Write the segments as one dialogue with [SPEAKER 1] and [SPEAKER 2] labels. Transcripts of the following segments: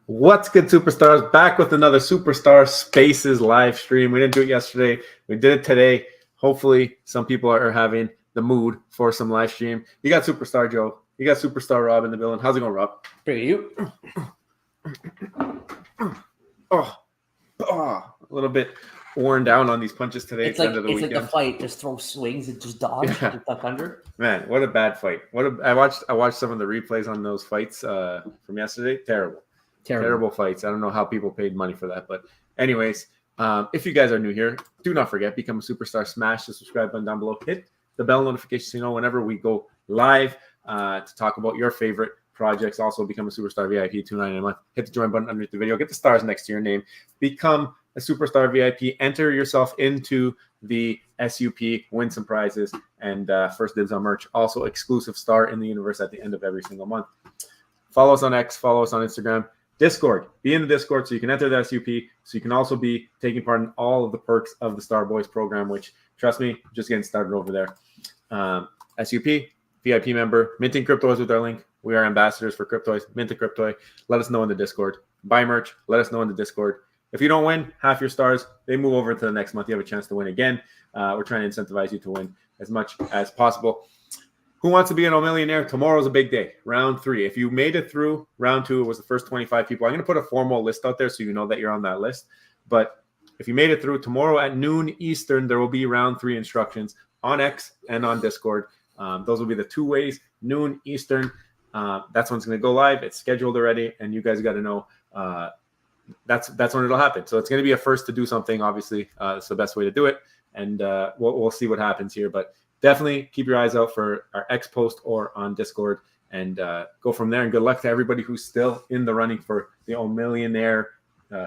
[SPEAKER 1] What's good, superstars? Back with another Superstar Spaces live stream. We didn't do it yesterday. We did it today. Hopefully, some people are having the mood for some live stream. You got Superstar Joe. You got Superstar Rob in the building. How's it going, Rob?
[SPEAKER 2] Pretty you.
[SPEAKER 1] A little bit worn down on these punches today.
[SPEAKER 2] It's like the fight. Just throw swings and just dodge and duck under.
[SPEAKER 1] Man, what a bad fight. I watched some of the replays on those fights from yesterday. Terrible fights. I don't know how people paid money for that. But anyways, if you guys are new here, do not forget, become a superstar. Smash the subscribe button down below. Hit the bell notification so you know whenever we go live to talk about your favorite projects. Also, become a superstar VIP, $2.99 a month. Hit the join button underneath the video. Get the stars next to your name. Become a superstar VIP. Enter yourself into the SUP. Win some prizes and first dibs on merch. Also, exclusive star in the universe at the end of every single month. Follow us on X. Follow us on Instagram. Discord. Be in the Discord so you can enter the SUP. So you can also be taking part in all of the perks of the Star Boys program, which, trust me, just getting started over there. SUP, VIP member, minting Cryptoys with our link. We are ambassadors for Cryptoys. Mint a Cryptoy. Let us know in the Discord. Buy merch. Let us know in the Discord. If you don't win, half your stars, they move over to the next month. You have a chance to win again. We're trying to incentivize you to win as much as possible. Who wants to be a millionaire? Tomorrow's a big day. Round 3. If you made it through round 2, it was the first 25 people. I'm going to put a formal list out there so you know that you're on that list. But if you made it through, tomorrow at noon Eastern, there will be round 3 instructions on X and on Discord. Those will be the 2 ways, noon Eastern. That's when it's going to go live. It's scheduled already, and you guys got to know that's when it'll happen. So it's going to be a first to do something. Obviously, it's the best way to do it, and we'll see what happens here. But definitely keep your eyes out for our X post or on Discord, and go from there. And good luck to everybody who's still in the running for the millionaire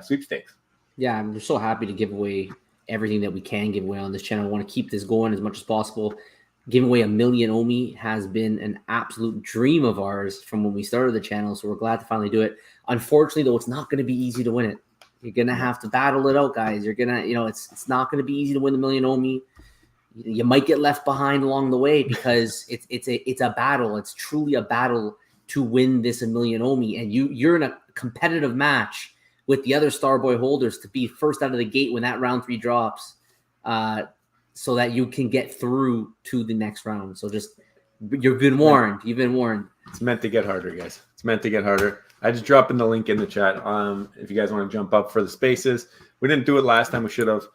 [SPEAKER 1] sweepstakes.
[SPEAKER 2] Yeah, I'm just so happy to give away everything that we can give away on this channel. I want to keep this going as much as possible. Giving away 1 million OMI has been an absolute dream of ours from when we started the channel, so we're glad to finally do it. Unfortunately, though, it's not going to be easy to win it. You're going to have to battle it out, guys. You're going to, it's not going to be easy to win the 1 million OMI. You might get left behind along the way because it's a battle. It's truly a battle to win this 1 million OMI, and you're in a competitive match with the other Starboy holders to be first out of the gate when that round 3 drops, so that you can get through to the next round. So you've been warned. You've been warned.
[SPEAKER 1] It's meant to get harder, guys. It's meant to get harder. I just dropped in the link in the chat. If you guys want to jump up for the spaces, we didn't do it last time. We should have.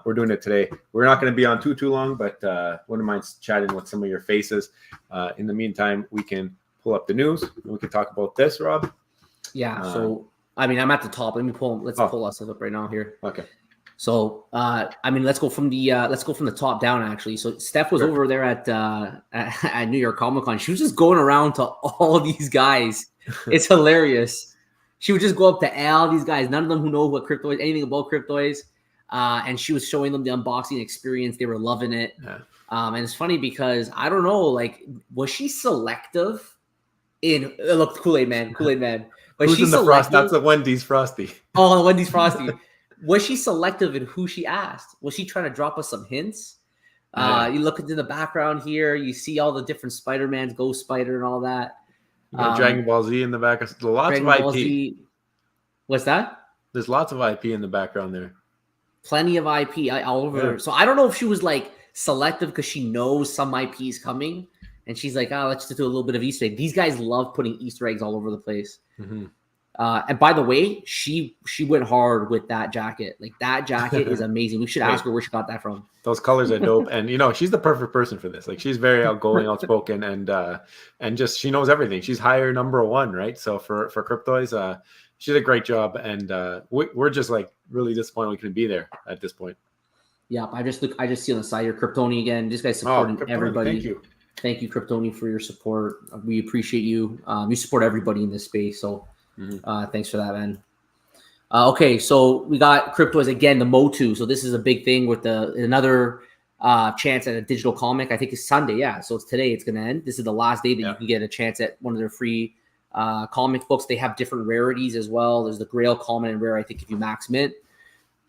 [SPEAKER 1] We're doing it today. We're not going to be on too long, but wouldn't mind chatting with some of your faces. In the meantime, we can pull up the news. We can talk about this, Rob.
[SPEAKER 2] Yeah. So I'm at the top. Let's pull us up right now here.
[SPEAKER 1] Okay.
[SPEAKER 2] So let's go from the top down. Actually, so Steph was over there at New York Comic Con. She was just going around to all these guys. It's hilarious. She would just go up to all these guys. None of them who know what Cryptoys, anything about Cryptoys. And she was showing them the unboxing experience. They were loving it. Yeah. And it's funny because I don't know, was she selective in look, Kool-Aid man. But
[SPEAKER 1] who's in the Frosty? That's the Wendy's Frosty.
[SPEAKER 2] Oh, the Wendy's Frosty. Was she selective in who she asked? Was she trying to drop us some hints? You look into the background here, you see all the different Spider-Mans, Ghost Spider and all that.
[SPEAKER 1] Dragon Ball Z in the back. Lots of IP.
[SPEAKER 2] Z. What's that?
[SPEAKER 1] There's lots of IP in the background there.
[SPEAKER 2] Plenty of IP all over. Yeah. So I don't know if she was selective because she knows some IP is coming, and she's like, let's just do a little bit of Easter egg. These guys love putting Easter eggs all over the place. Mm-hmm. And by the way, she went hard with that jacket. That jacket is amazing. We should ask her where she got that from.
[SPEAKER 1] Those colors are dope, and she's the perfect person for this. She's very outgoing, outspoken, and just she knows everything. She's hire number 1, right? So for Cryptoys, she did a great job, and we're just really disappointed we couldn't be there at this point.
[SPEAKER 2] Yeah, I just see on the side here, Kryptoni again. This guy's supporting everybody. Thank you, Kryptoni, for your support. We appreciate you. You support everybody in this space, so thanks for that, man. Okay, so we got Cryptoys again, the Motu. So this is a big thing with another chance at a digital comic. I think it's Sunday, yeah. So it's today. It's going to end. This is the last day that you can get a chance at one of their free comic books. They have different rarities as well. There's the Grail, Common, and Rare. I think if you max mint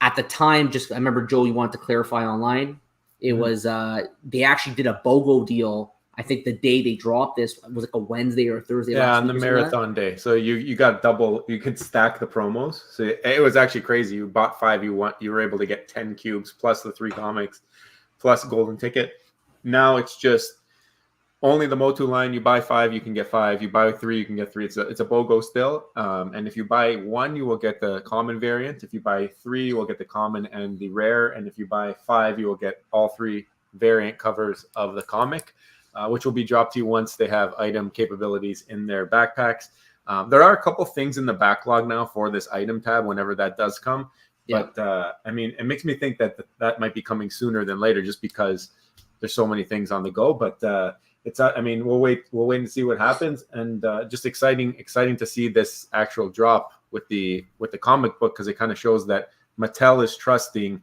[SPEAKER 2] at the time, I remember Joe, you wanted to clarify online. It was they actually did a BOGO deal I think the day they dropped this was like a Wednesday or a Thursday.
[SPEAKER 1] Yeah,
[SPEAKER 2] last
[SPEAKER 1] on the marathon day. So you got double. You could stack the promos. So it was actually crazy. You bought 5, you were able to get 10 cubes plus the 3 comics, plus golden ticket. Now it's just only the Motu line. You buy 5, you can get 5. You buy 3, you can get 3. It's a BOGO still. And if you buy 1, you will get the common variant. If you buy 3, you will get the common and the rare. And if you buy 5, you will get all 3 variant covers of the comic. Which will be dropped to you once they have item capabilities in their backpacks. There are a couple things in the backlog now for this item tab whenever that does come. Yeah. But, I mean, it makes me think that might be coming sooner than later just because there's so many things on the go. But I mean, we'll wait and see what happens. And just exciting to see this actual drop with the comic book because it kind of shows that Mattel is trusting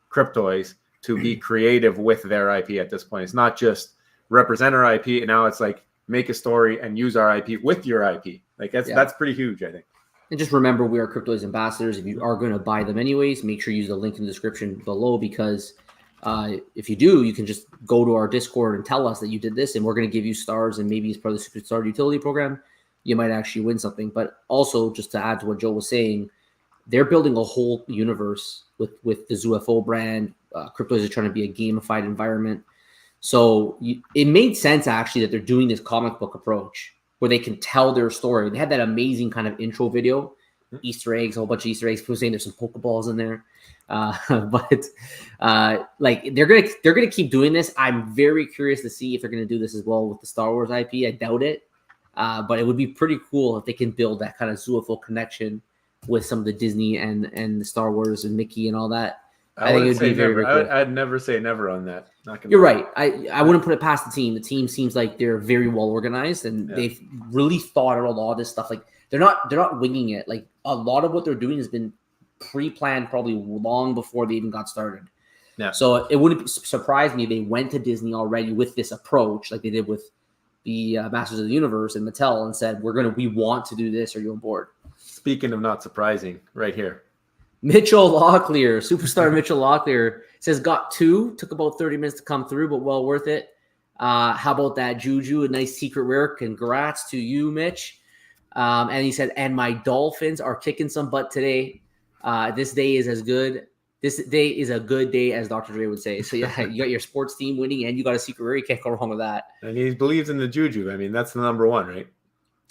[SPEAKER 1] Cryptoys to be creative with their IP at this point. It's not just represent our IP, and now it's like make a story and use our IP with your IP. Like that's pretty huge, I think.
[SPEAKER 2] And just remember, we are Cryptoys ambassadors. If you are going to buy them anyways, make sure you use the link in the description below because if you do, you can just go to our Discord and tell us that you did this, and we're going to give you stars, and maybe it's part of the Superstar Utility Program. You might actually win something. But also, just to add to what Joe was saying, they're building a whole universe with the ZooFO brand. Cryptoys are trying to be a gamified environment. So it made sense actually that they're doing this comic book approach where they can tell their story. They had that amazing kind of intro video, Easter eggs, a whole bunch of Easter eggs. People saying there's some Pokeballs in there, but like they're gonna keep doing this. I'm very curious to see if they're gonna do this as well with the Star Wars IP. I doubt it, but it would be pretty cool if they can build that kind of ZooFO connection with some of the Disney and the Star Wars and Mickey and all that.
[SPEAKER 1] I think it would be very cool. I'd never say never on that.
[SPEAKER 2] You're right. I wouldn't put it past the team. The team seems like they're very well organized and they've really thought out a lot of this stuff. Like they're not winging it. Like a lot of what they're doing has been pre-planned probably long before they even got started. Yeah. So it wouldn't surprise me if they went to Disney already with this approach, like they did with the Masters of the Universe and Mattel, and said, "We want to do this. Are you on board?"
[SPEAKER 1] Speaking of not surprising, right here.
[SPEAKER 2] Mitchell Locklear, superstar Mitchell Locklear says, got 2, took about 30 minutes to come through, but well worth it. How about that Juju? A nice secret rare. Congrats to you, Mitch. And he said, and my Dolphins are kicking some butt today. This day is as good. This day is a good day, as Dr. Dre would say. So yeah, you got your sports team winning and you got a secret rare. You can't go wrong with that.
[SPEAKER 1] And he believes in the Juju. I mean, that's the number one, right?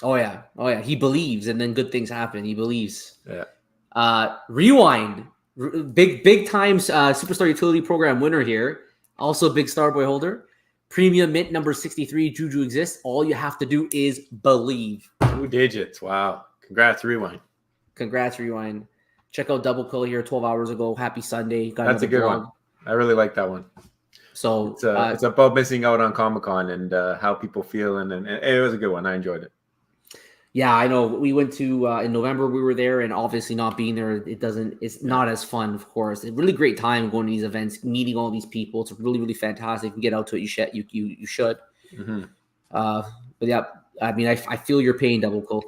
[SPEAKER 2] Oh yeah. He believes and then good things happen. He believes.
[SPEAKER 1] Yeah.
[SPEAKER 2] Rewind, big time Superstar Utility Program winner here. Also big Starboy holder. Premium mint number 63. Juju exists. All you have to do is believe.
[SPEAKER 1] 2 digits. Wow. Congrats, Rewind. Check out Double Kill here 12 hours ago. Happy Sunday. That's a good one. I really like that one.
[SPEAKER 2] So
[SPEAKER 1] it's about missing out on Comic-Con and how people feel. And it was a good one. I enjoyed it.
[SPEAKER 2] Yeah, I know. We went to in November. We were there, and obviously not being there, it's not as fun. Of course, it's a really great time going to these events, meeting all these people. It's really, really fantastic. If you get out to it, you should. Mm-hmm. But yeah, I mean, I feel your pain, Double Cool.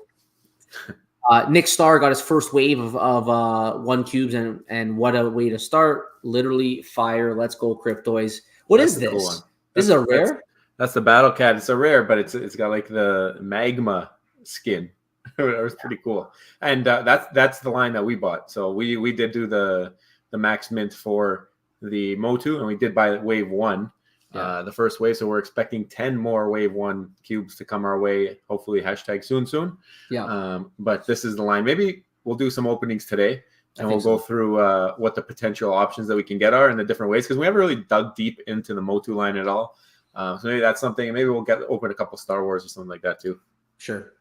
[SPEAKER 2] Nick Starr got his first wave of 1 cubes, and what a way to start! Literally fire. Let's go, Cryptoys. That's is this? Cool one. This is a rare.
[SPEAKER 1] That's the Battle Cat. It's a rare, but it's got like the magma skin. It was pretty cool, and that's the line that we bought. So we did do the max mint for the Motu, and we did buy wave 1, the first wave. So we're expecting 10 more wave 1 cubes to come our way. Hopefully, soon. Yeah. But this is the line. Maybe we'll do some openings today, and we'll go through what the potential options that we can get are in the different ways because we haven't really dug deep into the Motu line at all. So maybe that's something. Maybe we'll open a couple Star Wars or something like that too.
[SPEAKER 2] Sure.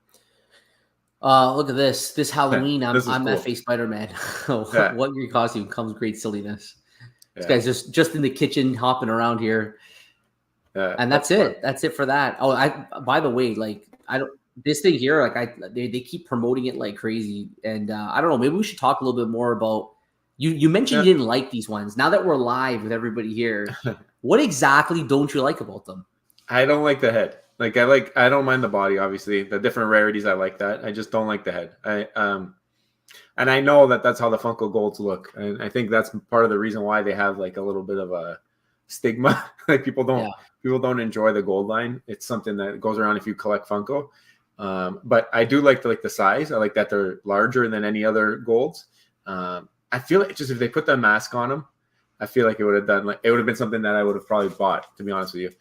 [SPEAKER 2] Look at this. This Halloween, I'm cool. FA Spider-Man. What your costume comes great silliness. This guy's just in the kitchen hopping around here. And that's it. That's it for that. Oh, by the way, like this thing here, like they keep promoting it like crazy. And I don't know, maybe we should talk a little bit more about you mentioned you didn't like these ones. Now that we're live with everybody here, what exactly don't you like about them?
[SPEAKER 1] I don't like the head. I don't mind the body, obviously. The different rarities, I like that. I just don't like the head. And I know that's how the Funko Golds look. And I think that's part of the reason why they have like a little bit of stigma. Like people don't enjoy the gold line. It's something that goes around if you collect Funko. But I do like the size. I like that they're larger than any other golds. I feel like just if they put the mask on them, I feel like it would have been something that I would have probably bought, to be honest with you.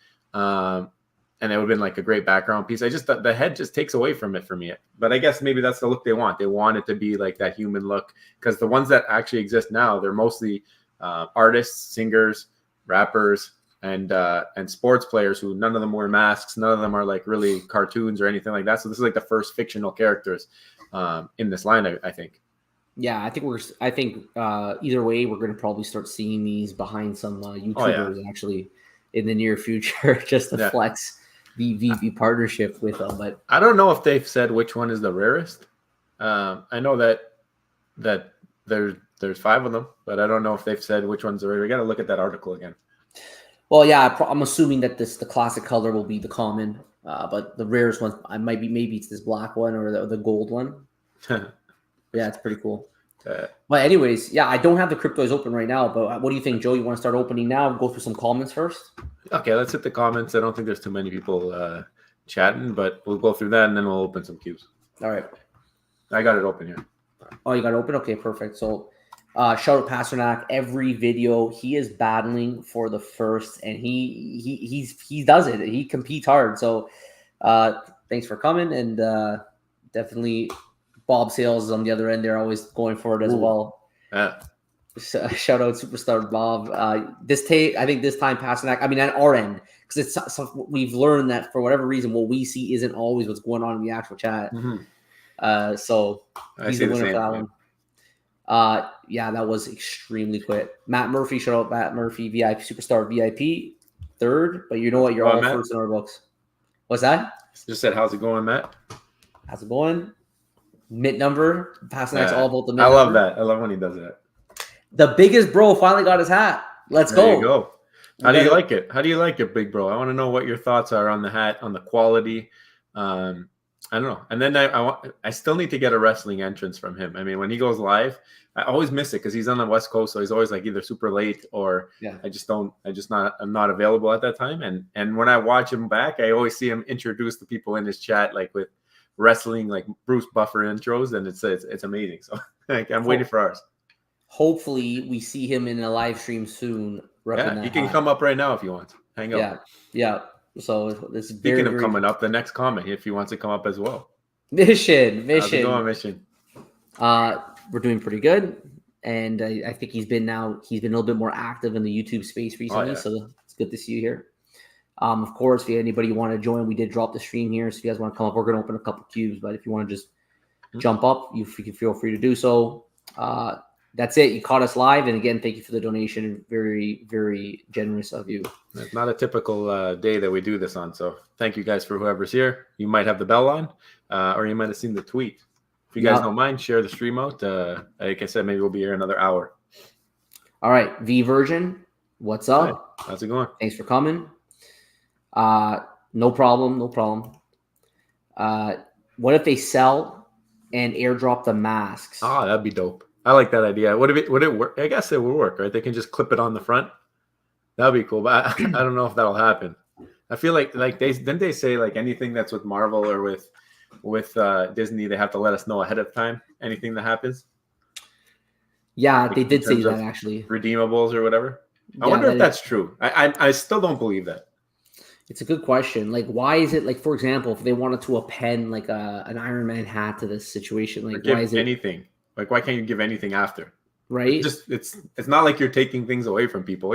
[SPEAKER 1] And it would have been like a great background piece. I just thought the head just takes away from it for me. But I guess maybe that's the look they want. They want it to be like that human look, because the ones that actually exist now, they're mostly artists, singers, rappers, and sports players who none of them wear masks. None of them are like really cartoons or anything like that. So this is like the first fictional characters in this line, I think.
[SPEAKER 2] Yeah, I think either way, we're going to probably start seeing these behind some YouTubers actually in the near future, just to flex the VV partnership with them. But
[SPEAKER 1] I don't know if they've said which one is the rarest. I know that there's 5 of them, but I don't know if they've said which one's the rare. We got to look at that article again.
[SPEAKER 2] Well, yeah, I'm assuming that the classic color will be the common, but the rarest one maybe it's this black one or the gold one. Yeah, it's pretty cool. But anyways, yeah, I don't have the Cryptoys open right now, but what do you think, Joe? You want to start opening now? Go through some comments first?
[SPEAKER 1] Okay, let's hit the comments. I don't think there's too many people chatting, but we'll go through that and then we'll open some cubes.
[SPEAKER 2] All right.
[SPEAKER 1] I got it open here.
[SPEAKER 2] Oh, you got it open? Okay, perfect. So shout out Pasternak. Every video he is battling for the first, and he does it. He competes hard. So thanks for coming, and definitely Bob Sales is on the other end. They're always going for it as well.
[SPEAKER 1] Yeah.
[SPEAKER 2] So, shout out Superstar Bob. I think this time Pasternak, I mean, at our end, because we've learned that for whatever reason, what we see isn't always what's going on in the actual chat. Mm-hmm. So he's the winner for that one. Yeah, that was extremely quick. Matt Murphy, shout out Matt Murphy, VIP Superstar VIP, third. But you know what? You're all Matt? First in our books. What's that?
[SPEAKER 1] Just said, how's it going, Matt?
[SPEAKER 2] How's it going? Mid number. Pasternak's all about the mid.
[SPEAKER 1] I love that. I love when he does that.
[SPEAKER 2] The biggest bro finally got his hat. Let's go.
[SPEAKER 1] There you go. How do you like it? How do you like it, big bro? I want to know what your thoughts are on the hat, on the quality. I don't know. And then I still need to get a wrestling entrance from him. I mean, when he goes live, I always miss it because he's on the West Coast, so he's always like either super late or I'm not available at that time. And when I watch him back, I always see him introduce the people in his chat like with wrestling, like Bruce Buffer intros, and it's amazing. So like, I'm waiting for ours.
[SPEAKER 2] Hopefully, we see him in a live stream soon.
[SPEAKER 1] Yeah, he can come up right now if you want. Hang up.
[SPEAKER 2] Yeah. So this is
[SPEAKER 1] speaking of coming up, the next comment if he wants to come up as well.
[SPEAKER 2] Mission.
[SPEAKER 1] How's it going, Mission?
[SPEAKER 2] We're doing pretty good, and I think he's been a little bit more active in the YouTube space recently. So it's good to see you here. Of course, if anybody want to join, we did drop the stream here. So if you guys want to come up, we're going to open a couple cubes. But if you want to just jump up, you can feel free to do so. That's it. You caught us live. And again, thank you for the donation. Very, very generous of you.
[SPEAKER 1] It's not a typical day that we do this on. So thank you guys for whoever's here. You might have the bell on or you might have seen the tweet. If you guys don't mind, share the stream out. Like I said, maybe we'll be here another hour.
[SPEAKER 2] All right. V version. What's up?
[SPEAKER 1] Right. How's it going?
[SPEAKER 2] Thanks for coming. No problem. What if they sell and airdrop the masks?
[SPEAKER 1] Oh, that'd be dope. I like that idea. Would it work? I guess it would work, right? They can just clip it on the front. That'd be cool, but I don't know if that'll happen. I feel like they say like anything that's with Marvel or with Disney, they have to let us know ahead of time anything that happens.
[SPEAKER 2] Yeah,
[SPEAKER 1] like
[SPEAKER 2] they did say that actually.
[SPEAKER 1] Redeemables or whatever. I wonder if that's true. I still don't believe that.
[SPEAKER 2] It's a good question. Like, why is it like, for example, if they wanted to append like an Iron Man hat to this situation, like why is it
[SPEAKER 1] anything? Like, why can't you give anything after?
[SPEAKER 2] Right.
[SPEAKER 1] It's not like you're taking things away from people.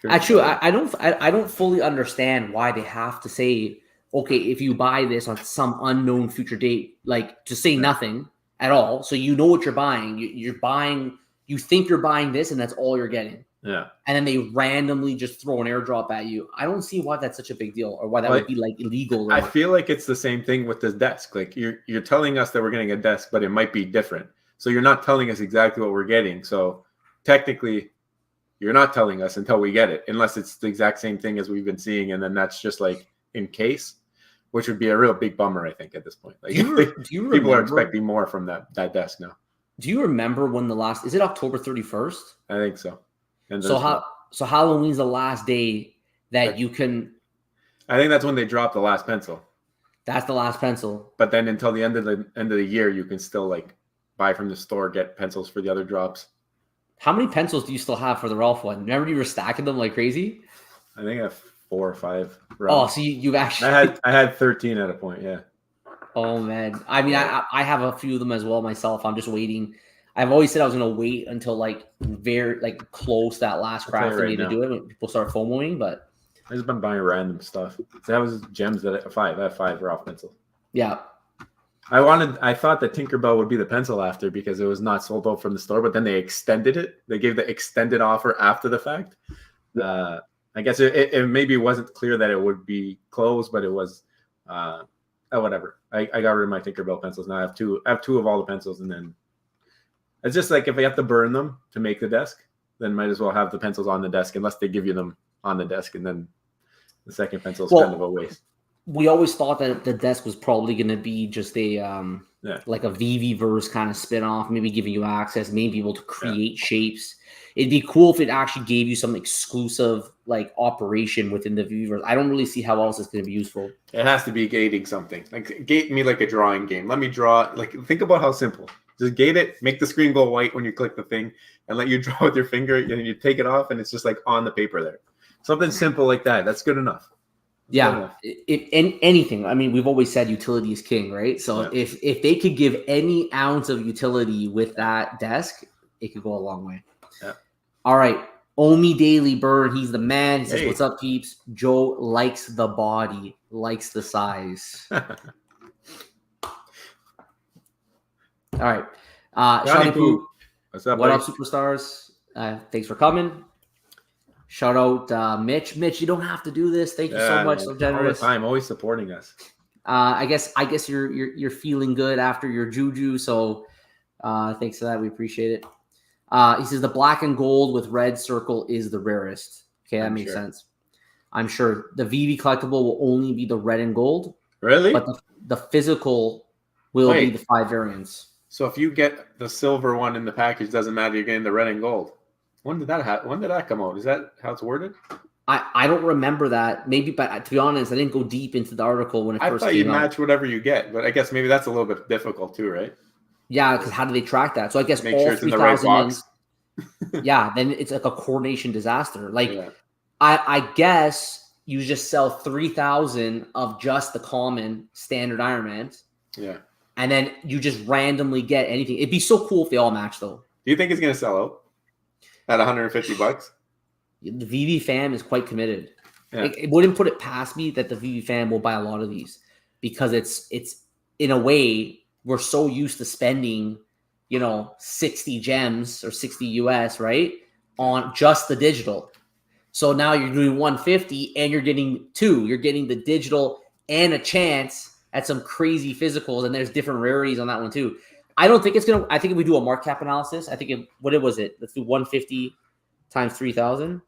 [SPEAKER 2] Actually, I don't fully understand why they have to say, okay, if you buy this on some unknown future date, like to say nothing at all. So you know what you're buying. You think you're buying this and that's all you're getting.
[SPEAKER 1] Yeah.
[SPEAKER 2] And then they randomly just throw an airdrop at you. I don't see why that's such a big deal or why that would be like illegal.
[SPEAKER 1] I feel like it's the same thing with this desk. Like you're telling us that we're getting a desk, but it might be different. So you're not telling us exactly what we're getting. So technically you're not telling us until we get it, unless it's the exact same thing as we've been seeing. And then that's just like in case, which would be a real big bummer, I think, at this point. Like people are expecting more from that desk now.
[SPEAKER 2] Do you remember when is it October 31st?
[SPEAKER 1] I think so. And
[SPEAKER 2] So Halloween's the last day that you can.
[SPEAKER 1] I think that's when they drop the last pencil.
[SPEAKER 2] That's the last pencil.
[SPEAKER 1] But then until the end of the year, you can still like buy from the store, get pencils for the other drops.
[SPEAKER 2] How many pencils do you still have for the Ralph one? Remember you were stacking them like crazy?
[SPEAKER 1] I think I have 4 or 5.
[SPEAKER 2] Oh, so you've actually.
[SPEAKER 1] I had 13 at a point. Yeah.
[SPEAKER 2] Oh man, I mean, I have a few of them as well myself. I'm just waiting. I've always said I was gonna wait until like very like close that last craft for me to do it when people start FOMOing. But
[SPEAKER 1] I just been buying random stuff. That was gems that I have 5 Ralph pencils.
[SPEAKER 2] Yeah.
[SPEAKER 1] I thought that Tinkerbell would be the pencil after because it was not sold out from the store, but then they extended it. They gave the extended offer after the fact. I guess it maybe wasn't clear that it would be closed, but it was whatever. I got rid of my Tinkerbell pencils. Now I have 2 of all the pencils, and then it's just like if I have to burn them to make the desk, then might as well have the pencils on the desk unless they give you them on the desk, and then the second pencil is kind of a waste.
[SPEAKER 2] We always thought that the desk was probably going to be just a like a Veve verse kind of spin-off, maybe giving you access, maybe be able to create shapes. It'd be cool if it actually gave you some exclusive like operation within the Veve verse. I don't really see how else it's going to be useful.
[SPEAKER 1] It has to be gating something. Like gate me like a drawing game. Let me draw. Like think about how simple. Just gate it, make the screen go white when you click the thing, and let you draw with your finger, and then you take it off, and it's just like on the paper there. Something simple like that. That's good enough.
[SPEAKER 2] Yeah, anything. I mean, we've always said utility is king, right? So if they could give any ounce of utility with that desk, it could go a long way.
[SPEAKER 1] Yeah.
[SPEAKER 2] All right. Omi Daily Bird, he's the man. He says, "What's up, peeps?" Joe likes the body, likes the size. All right. Shawty Poo.
[SPEAKER 1] What's up,
[SPEAKER 2] what
[SPEAKER 1] buddy?
[SPEAKER 2] up, superstars? Thanks for coming. Shout out Mitch. Mitch, you don't have to do this. Thank you so much. So generous.
[SPEAKER 1] All the time, always supporting us.
[SPEAKER 2] I guess you're feeling good after your juju. So thanks for that. We appreciate it. He says the black and gold with red circle is the rarest. Okay, that makes sense. I'm sure the Veve collectible will only be the red and gold.
[SPEAKER 1] Really?
[SPEAKER 2] But the physical will be the 5 variants.
[SPEAKER 1] So if you get the silver one in the package, doesn't matter. You're getting the red and gold. When did that come out? Is that how it's worded?
[SPEAKER 2] I don't remember that. Maybe, but to be honest, I didn't go deep into the article when it first came out. I thought you
[SPEAKER 1] match whatever you get, but I guess maybe that's a little bit difficult too, right?
[SPEAKER 2] Yeah, because how do they track that? So I guess
[SPEAKER 1] make sure it's in the right box.
[SPEAKER 2] Yeah, then it's like a coordination disaster. Like I guess you just sell 3,000 of just the common standard Ironmans.
[SPEAKER 1] Yeah.
[SPEAKER 2] And then you just randomly get anything. It'd be so cool if they all match though.
[SPEAKER 1] Do you think it's gonna sell out at $150?
[SPEAKER 2] The Veve fam is quite committed.
[SPEAKER 1] Yeah.
[SPEAKER 2] It wouldn't put it past me that the Veve fam will buy a lot of these because it's in a way we're so used to spending, 60 gems or 60 US, right, on just the digital. So now you're doing 150 and you're getting 2. You're getting the digital and a chance at some crazy physicals, and there's different rarities on that one too. I don't think it's gonna. I think if we do a market cap analysis, I think what was it? Let's do 150 times 3,000.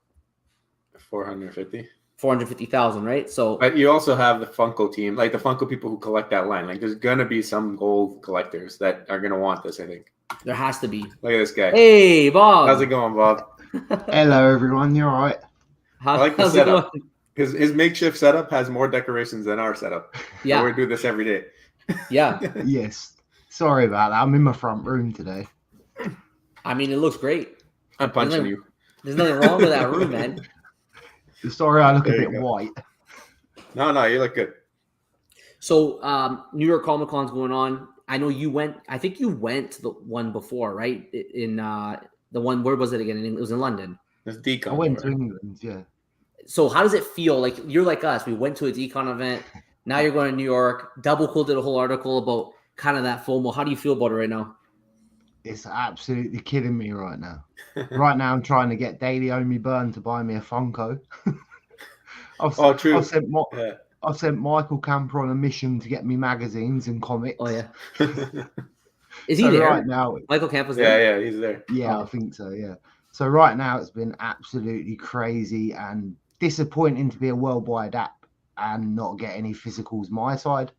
[SPEAKER 1] 450.
[SPEAKER 2] 450,000, right? So,
[SPEAKER 1] but you also have the Funko team, like the Funko people who collect that line. Like, there's gonna be some gold collectors that are gonna want this. I think
[SPEAKER 2] there has to be.
[SPEAKER 1] Look at this guy.
[SPEAKER 2] Hey, Bob.
[SPEAKER 1] How's it going, Bob?
[SPEAKER 3] Hello, everyone. You all right?
[SPEAKER 1] I like the setup. His makeshift setup has more decorations than our setup.
[SPEAKER 2] Yeah,
[SPEAKER 1] so we do this every day.
[SPEAKER 2] Yeah.
[SPEAKER 3] Yes. Sorry about that. I'm in my front room today.
[SPEAKER 2] I mean, it looks great.
[SPEAKER 1] I'm punching you.
[SPEAKER 2] There's nothing wrong with that room, man.
[SPEAKER 3] Sorry, I look a bit white.
[SPEAKER 1] No, you look good.
[SPEAKER 2] So, New York Comic Con's going on. I know you went. I think you went to the one before, right? In the one. Where was it again? It was in London.
[SPEAKER 1] It's Decon.
[SPEAKER 3] I went to England. Yeah.
[SPEAKER 2] So, how does it feel? Like you're like us. We went to a Decon event. Now you're going to New York. Double Cool did a whole article about kind of that FOMO. How do you feel about it right now?
[SPEAKER 3] It's absolutely killing me right now. Right now, I'm trying to get Daily Omi Byrne to buy me a Funko.
[SPEAKER 1] True.
[SPEAKER 3] I've sent Michael Camper on a mission to get me magazines and comics.
[SPEAKER 2] Oh yeah. Is he there
[SPEAKER 3] right now?
[SPEAKER 2] Michael Camper's there.
[SPEAKER 1] Yeah, he's there.
[SPEAKER 3] Yeah, I think so. Yeah. So right now, it's been absolutely crazy and disappointing to be a worldwide app and not get any physicals my side.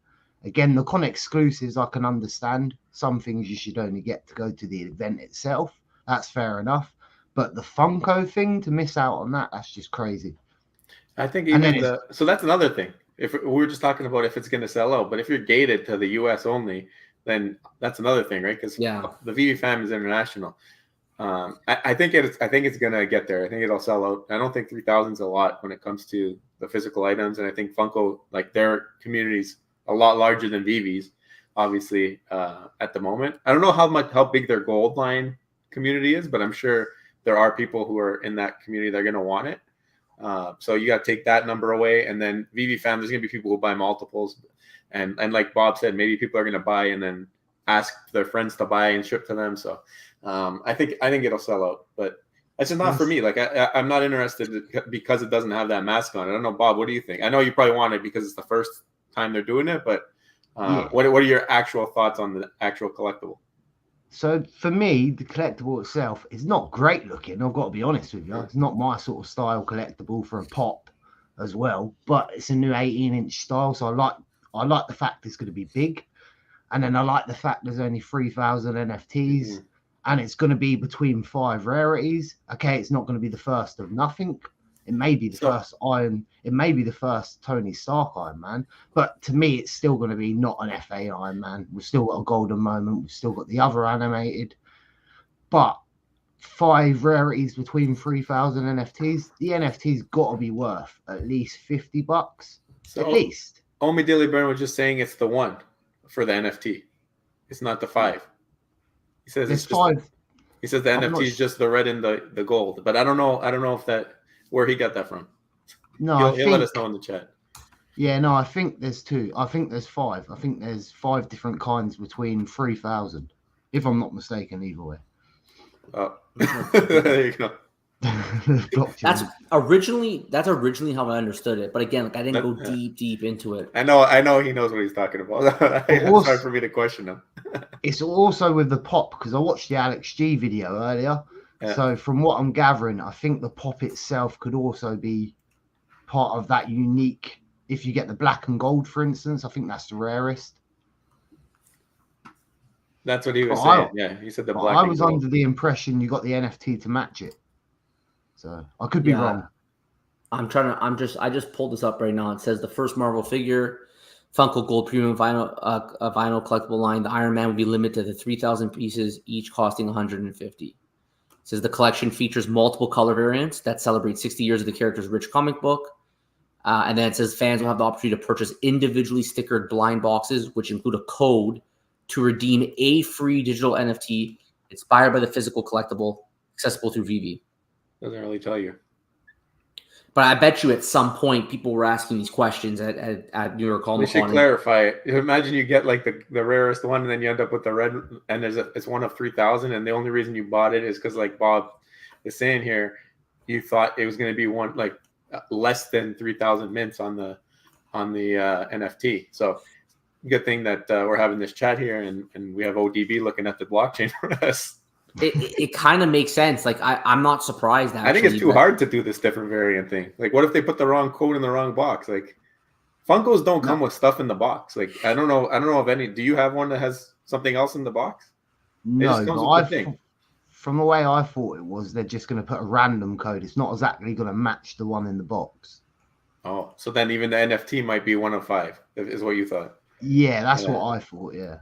[SPEAKER 3] Again, the con exclusives I can understand. Some things you should only get to go to the event itself. That's fair enough. But the Funko thing, to miss out on that's just crazy.
[SPEAKER 1] I think
[SPEAKER 3] And
[SPEAKER 1] even
[SPEAKER 3] then
[SPEAKER 1] so that's another thing. If we were just talking about if it's going to sell out, but if you're gated to the U.S. only, then that's another thing, right? Because the Veve fam is international. I think it's going to get there. I think it'll sell out. I don't think 3,000 is a lot when it comes to the physical items, and I think Funko, like, their community's a lot larger than Veve's, obviously, at the moment. I don't know how big their gold line community is, but I'm sure there are people who are in that community that are going to want it. So you got to take that number away, and then Veve fam, there's going to be people who buy multiples, and like Bob said, maybe people are going to buy and then ask their friends to buy and ship to them. So I think it'll sell out, but that's just not for me. Like I'm not interested because it doesn't have that mask on. I don't know, Bob. What do you think? I know you probably want it because it's the first time they're doing it, but what are your actual thoughts on the actual collectible?
[SPEAKER 3] So for me, the collectible itself is not great looking. I've got to be honest with you. It's not my sort of style collectible for a pop as well, but it's a new 18-inch style. So I like the fact it's going to be big. And then I like the fact there's only 3,000 NFTs and it's going to be between 5 rarities. Okay, it's not going to be the first of nothing. It may be the first Iron. It may be the first Tony Stark Iron Man, but to me, it's still going to be not an FA Iron Man. We've still got a golden moment. We've still got the other animated, but 5 rarities between 3,000 NFTs. The NFT's got to be worth at least $50, at least.
[SPEAKER 1] Omi Dilly Burn was just saying it's the one for the NFT. It's not the 5. He says it's 5. He says the NFT is just the red and the gold, but I don't know if that. Where he got that from?
[SPEAKER 3] No,
[SPEAKER 1] he'll let us know in the chat.
[SPEAKER 3] Yeah, no, I think there's 2. I think there's 5. I think there's 5 different kinds between 3,000, if I'm not mistaken. Either way.
[SPEAKER 1] Oh, there you go.
[SPEAKER 2] That's originally how I understood it, but again, like I didn't go deep into it.
[SPEAKER 1] I know he knows what he's talking about. It's hard for me to question him.
[SPEAKER 3] It's also with the pop because I watched the Alex G video earlier. Yeah. So from what I'm gathering, I think the pop itself could also be part of that unique. If you get the black and gold, for instance, I think that's the rarest.
[SPEAKER 1] That's what he was saying. Yeah, he said the black.
[SPEAKER 3] I was under the impression you got the NFT to match it. So I could be wrong.
[SPEAKER 2] I just pulled this up right now. It says the first Marvel figure, Funko Gold Premium vinyl collectible line. The Iron Man will be limited to 3,000 pieces, each costing 150. Says the collection features multiple color variants that celebrate 60 years of the character's rich comic book. And then it says fans will have the opportunity to purchase individually stickered blind boxes, which include a code to redeem a free digital NFT inspired by the physical collectible, accessible through Veve.
[SPEAKER 1] Doesn't really tell you.
[SPEAKER 2] But I bet you at some point people were asking these questions at New York Comic Con.
[SPEAKER 1] We should clarify it. Imagine you get like the rarest one, and then you end up with the red, and it's one of 3,000, and the only reason you bought it is because, like Bob is saying here, you thought it was going to be one like less than 3,000 mints on the NFT. So good thing that we're having this chat here, and we have ODB looking at the blockchain for us.
[SPEAKER 2] It kind of makes sense. Like I'm not surprised. Actually,
[SPEAKER 1] I think it's too hard to do this different variant thing. Like, what if they put the wrong code in the wrong box? Like, Funkos don't come with stuff in the box. Like, I don't know of any. Do you have one that has something else in the box?
[SPEAKER 3] No, but from the way I thought it was, they're just going to put a random code. It's not exactly going to match the one in the box.
[SPEAKER 1] Oh, so then even the NFT might be 1 of 5, is what you thought?
[SPEAKER 3] Yeah, that's what I thought. Yeah.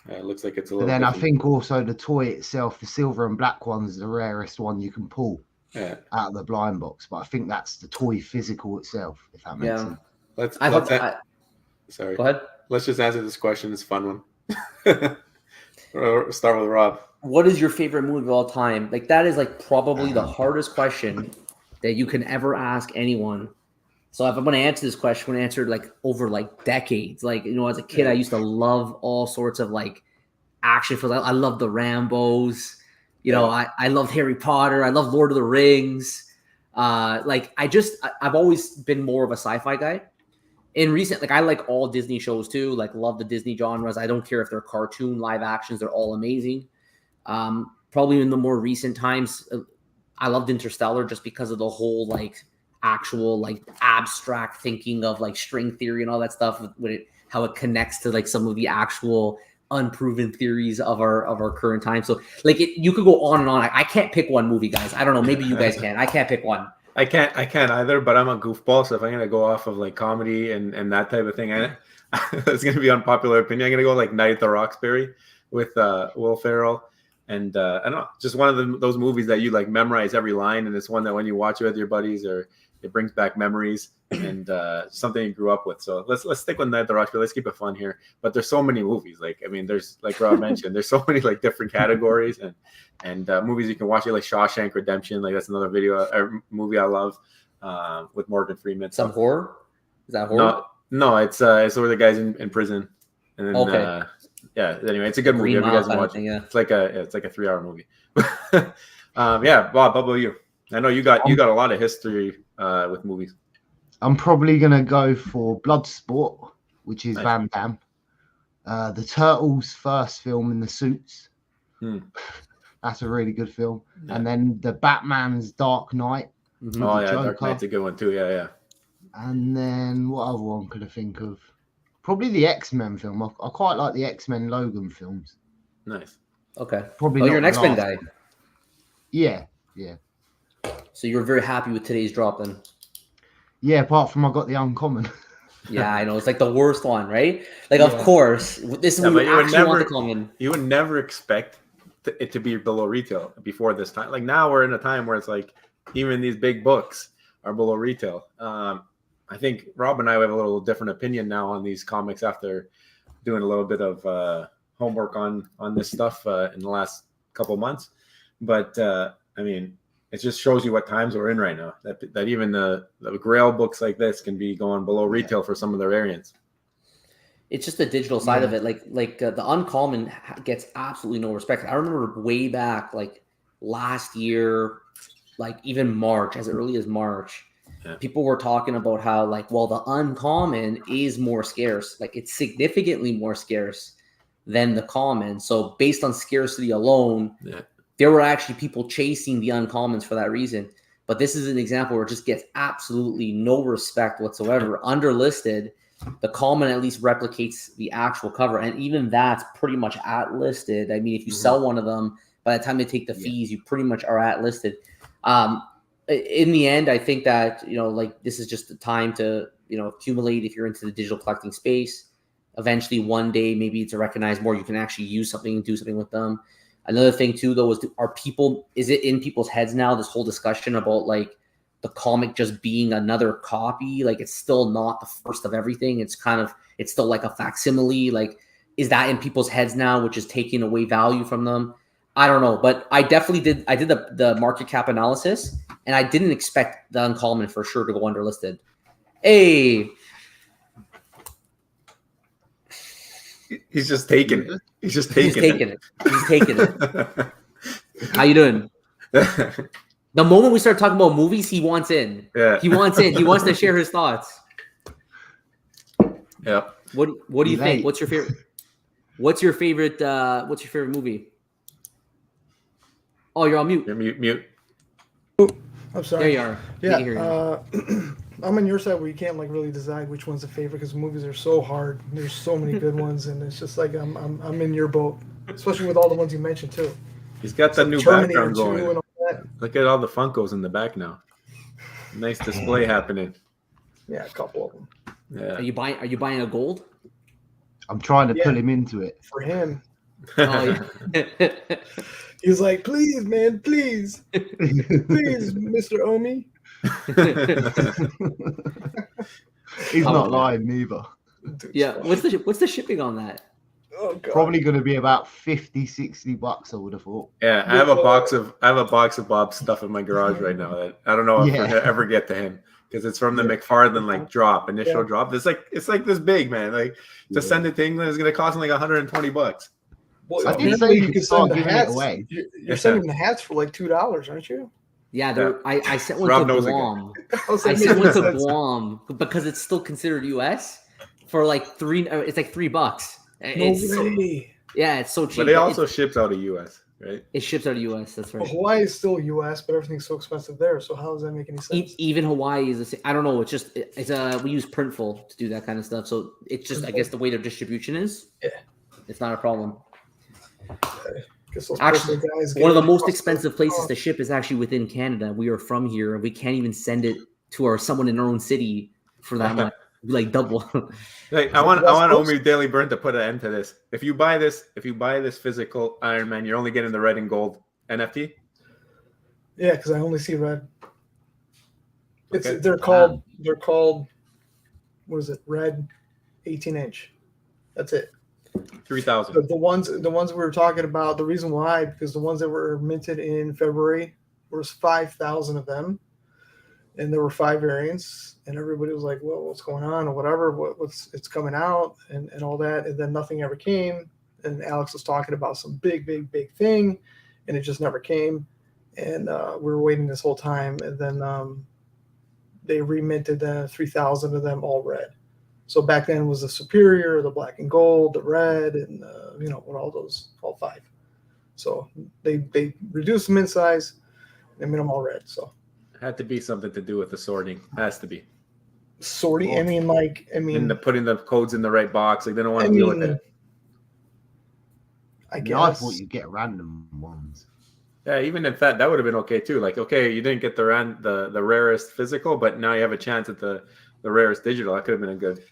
[SPEAKER 1] It looks like it's a little.
[SPEAKER 3] But then different. I think also the toy itself, the silver and black one, is the rarest one you can pull out of the blind box. But I think that's the toy physical itself, if that makes sense.
[SPEAKER 1] Sorry.
[SPEAKER 2] Go ahead.
[SPEAKER 1] Let's just answer this question. It's a fun one. Start with Rob.
[SPEAKER 2] What is your favorite movie of all time? Like that is like probably the hardest question that you can ever ask anyone. So if I'm going to answer this question, I'm going to answer it like over like decades. Like, you know, as a kid, I used to love all sorts of like action films. I love the Rambos. You know, I loved Harry Potter. I love Lord of the Rings. I've always been more of a sci-fi guy. In recent, like I like all Disney shows too. Like love the Disney genres. I don't care if they're cartoon, live actions. They're all amazing. Probably in the more recent times, I loved Interstellar just because of the whole like actual like abstract thinking of like string theory and all that stuff with it, how it connects to like some of the actual unproven theories of our current time. So like you could go on and on. I can't pick one movie, guys. I don't know. Maybe you guys can. I can't pick one.
[SPEAKER 1] I can't either, but I'm a goofball. So if I'm gonna go off of like comedy and that type of thing, it's gonna be unpopular opinion. I'm gonna go like Night at the Roxbury with Will Ferrell, and I don't know, just one of those movies that you like memorize every line, and it's one that when you watch it with your buddies, or it brings back memories and something you grew up with. So let's stick with Night at the Roxbury. Let's keep it fun here. But there's so many movies. Like I mean, there's like Rob mentioned, there's so many like different categories and movies you can watch. Like Shawshank Redemption. Like that's another movie I love with Morgan Freeman.
[SPEAKER 2] Some horror? Is that horror?
[SPEAKER 1] No, it's where the guy's in prison. And then
[SPEAKER 2] okay.
[SPEAKER 1] Yeah. Anyway, it's a good movie. If you guys watch it, it's like a 3-hour movie. Yeah, Bob, how about you? I know you got a lot of history with movies.
[SPEAKER 3] I'm probably gonna go for Bloodsport, which is
[SPEAKER 1] Nice.
[SPEAKER 3] Van Damme. The Turtles' first film in the suits. That's a really good film.
[SPEAKER 1] Yeah.
[SPEAKER 3] And then the Batman's Dark Knight.
[SPEAKER 2] Mhm.
[SPEAKER 1] Oh yeah,
[SPEAKER 3] Joker.
[SPEAKER 1] Dark Knight's a good one too. Yeah.
[SPEAKER 3] And then what other one could I think of? Probably the X-Men film. I quite like the X-Men Logan films.
[SPEAKER 1] Nice.
[SPEAKER 2] Okay.
[SPEAKER 3] Probably.
[SPEAKER 2] Oh,
[SPEAKER 3] not
[SPEAKER 2] you're an X-Men
[SPEAKER 3] last.
[SPEAKER 2] guy.
[SPEAKER 3] Yeah.
[SPEAKER 2] So you're very happy with today's drop then.
[SPEAKER 3] Yeah, apart from I got the uncommon.
[SPEAKER 2] Yeah, I know. It's like the worst one, right? Like, of course, this is
[SPEAKER 1] Yeah,
[SPEAKER 2] what
[SPEAKER 1] but
[SPEAKER 2] you
[SPEAKER 1] you would
[SPEAKER 2] actually want
[SPEAKER 1] never-
[SPEAKER 2] to come in.
[SPEAKER 1] You would never expect it to be below retail before this time. Like now we're in a time where it's like even these big books are below retail. I think Rob and I have a little different opinion now on these comics after doing a little bit of homework on this stuff in the last couple months. But I mean, it just shows you what times we're in right now. That even the Grail books like this can be going below retail for some of their variants.
[SPEAKER 2] It's just the digital side of it. Like the Uncommon gets absolutely no respect. I remember way back, like last year, like even March, as early as March, people were talking about how like, well, the Uncommon is more scarce. Like it's significantly more scarce than the common. So based on scarcity alone, there were actually people chasing the Uncommons for that reason. But this is an example where it just gets absolutely no respect whatsoever. Underlisted, the common at least replicates the actual cover. And even that's pretty much at listed. I mean, if you sell one of them, by the time they take the fees, you pretty much are at listed. In the end, I think that, like this is just the time to, accumulate if you're into the digital collecting space. Eventually, one day, maybe it's recognized more. You can actually use something and do something with them. Another thing too, though, is it in people's heads now, this whole discussion about like the comic just being another copy? Like it's still not the first of everything. It's still like a facsimile. Like, is that in people's heads now, which is taking away value from them? I don't know, but I definitely did. I did the market cap analysis, and I didn't expect the Uncommon for sure to go underlisted. Hey,
[SPEAKER 1] He's just taking it. He's taking it.
[SPEAKER 2] He's taking it. How you doing? The moment we start talking about movies, he wants in.
[SPEAKER 1] Yeah.
[SPEAKER 2] He wants in. He wants to share his thoughts.
[SPEAKER 1] Yeah.
[SPEAKER 2] What do you think? What's your favorite? What's your favorite movie? Oh, you're on mute.
[SPEAKER 1] You're mute.
[SPEAKER 4] I'm sorry.
[SPEAKER 2] There you are.
[SPEAKER 4] Yeah. I'm on your side where you can't like really decide which one's a favorite because movies are so hard. There's so many good ones, and it's just like I'm in your boat, especially with all the ones you mentioned too.
[SPEAKER 1] He's got that new
[SPEAKER 4] Terminator
[SPEAKER 1] background
[SPEAKER 4] 2
[SPEAKER 1] going.
[SPEAKER 4] and all that.
[SPEAKER 1] Look at all the Funkos in the back now. Nice display happening.
[SPEAKER 4] Yeah, a couple of them.
[SPEAKER 1] Yeah.
[SPEAKER 2] Are you buying a gold?
[SPEAKER 3] I'm trying to pull him into it.
[SPEAKER 4] For him,
[SPEAKER 2] Oh, yeah.
[SPEAKER 4] he's like, please, man, please, please, Mr. Omi.
[SPEAKER 3] He's not lying neither.
[SPEAKER 4] Dude,
[SPEAKER 2] Yeah. What's the shipping on that?
[SPEAKER 4] Oh god.
[SPEAKER 3] Probably going to be about $50-$60, I would have thought.
[SPEAKER 1] Yeah, I have a box of Bob's stuff in my garage right now that I don't know if we're gonna ever get to him because it's from the Mcfarlane initial drop. It's like this big, man. Like to send it to England is gonna cost him like $120.
[SPEAKER 4] Well,
[SPEAKER 3] I did
[SPEAKER 4] apparently
[SPEAKER 3] say you
[SPEAKER 4] could
[SPEAKER 3] could start
[SPEAKER 4] send the
[SPEAKER 3] giving it
[SPEAKER 4] hats.
[SPEAKER 3] away.
[SPEAKER 4] You're sending the hats for like $2, aren't you?
[SPEAKER 2] Yeah, I sent one
[SPEAKER 1] Rob
[SPEAKER 2] to
[SPEAKER 1] knows
[SPEAKER 2] Guam.
[SPEAKER 4] I was
[SPEAKER 2] I
[SPEAKER 4] like,
[SPEAKER 2] sent one to
[SPEAKER 4] that's-
[SPEAKER 2] Guam because it's still considered U.S. for like it's like $3. It's so cheap.
[SPEAKER 1] But it also ships out of US, right?
[SPEAKER 2] It ships out of U.S. That's right.
[SPEAKER 4] Well, Hawaii is still U.S., but everything's so expensive there. So how does that make any sense?
[SPEAKER 2] Even Hawaii is the same. I don't know. It's just we use Printful to do that kind of stuff. So it's just I guess the way their distribution is.
[SPEAKER 4] Yeah.
[SPEAKER 2] It's not a problem.
[SPEAKER 4] Guess those
[SPEAKER 2] Actually,
[SPEAKER 4] postal guys
[SPEAKER 2] one of the
[SPEAKER 4] get
[SPEAKER 2] most
[SPEAKER 4] across
[SPEAKER 2] expensive places to ship is actually within Canada. We are from here, and we can't even send it to someone in our own city for that much, like double.
[SPEAKER 1] Like I want Omi Daily Burn to put an end to this. If you buy this physical Iron Man, you're only getting the red and gold NFT.
[SPEAKER 4] Yeah, because I only see red. It's
[SPEAKER 1] Okay.
[SPEAKER 4] they're called what is it? Red 18-inch. That's it.
[SPEAKER 1] 3,000.
[SPEAKER 4] The ones we were talking about, the reason why, because the ones that were minted in February, there was 5,000 of them, and there were 5 variants, and everybody was like, well, what's going on or whatever, what's it's coming out and all that, and then nothing ever came, and Alex was talking about some big thing, and it just never came, and we were waiting this whole time, and then they reminted 3,000 of them all red. So back then was the Superior, the black and gold, the red, and all 5. So they reduced the mint size and made them all red. So
[SPEAKER 1] Had to be something to do with the sorting. Has to be.
[SPEAKER 4] Sorting.
[SPEAKER 1] Cool.
[SPEAKER 4] And
[SPEAKER 1] putting the codes in the right box. Like they don't want to deal with it.
[SPEAKER 4] I guess.
[SPEAKER 3] I thought you'd get random ones.
[SPEAKER 1] Yeah, even if that would have been okay too. Like, okay, you didn't get the rarest physical, but now you have a chance at the rarest digital. That could have been a good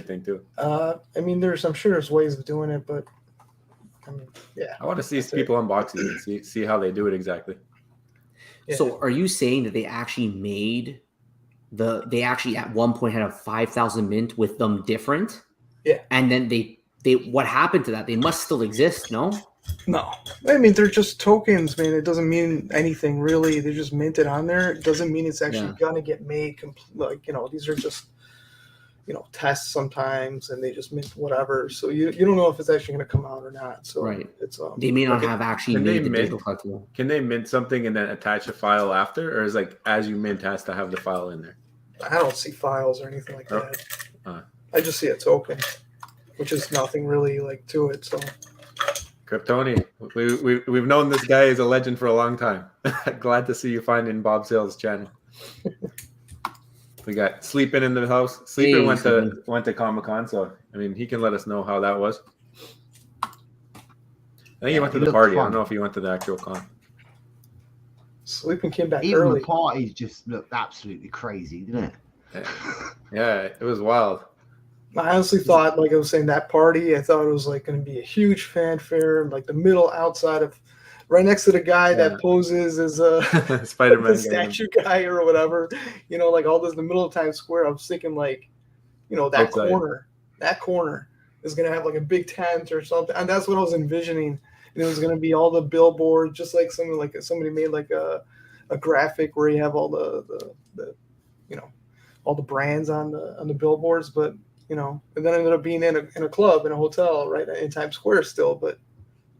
[SPEAKER 1] thing too.
[SPEAKER 4] I'm sure there's ways of doing it, but yeah.
[SPEAKER 1] I want to see people unboxing it and see how they do it exactly.
[SPEAKER 4] Yeah.
[SPEAKER 2] So are you saying that they actually at one point had a 5,000 mint with them different?
[SPEAKER 4] Yeah.
[SPEAKER 2] And then they what happened to that? They must still exist, no?
[SPEAKER 4] No. They're just tokens, man. It doesn't mean anything really. They're just minted on there. It doesn't mean it's actually gonna get made these are just tests sometimes, and they just mint whatever. So you don't know if it's actually gonna come out or not. So
[SPEAKER 2] right.
[SPEAKER 4] It's
[SPEAKER 2] they may not have actually made the digital collectible.
[SPEAKER 1] Can they mint something and then attach a file after, or is like as you mint has to have the file in there?
[SPEAKER 4] I don't see files or anything like that. I just see a token, which is nothing really like to it. So
[SPEAKER 1] Kryptoni, we've known this guy is a legend for a long time. Glad to see you finding Bob Sales' channel. We got Sleepin in the house. Sleepin went to Comic-Con, so he can let us know how that was. I think he went to the party. Fun. I don't know if he went to the actual con.
[SPEAKER 4] Sleepin came back
[SPEAKER 3] Even
[SPEAKER 4] early.
[SPEAKER 3] The parties just looked absolutely crazy, didn't it?
[SPEAKER 1] Yeah, it was wild.
[SPEAKER 4] I honestly thought, like I was saying, that party, I thought it was like going to be a huge fanfare, like the middle outside of, right next to the guy that poses as a
[SPEAKER 1] Spider-Man
[SPEAKER 4] statue guy or whatever, like all this in the middle of Times Square. I was thinking like, that corner is going to have like a big tent or something. And that's what I was envisioning. And it was going to be all the billboards, just like somebody made like a graphic where you have all the all the brands on the billboards, but and then ended up being in a club, in a hotel, right in Times Square still, but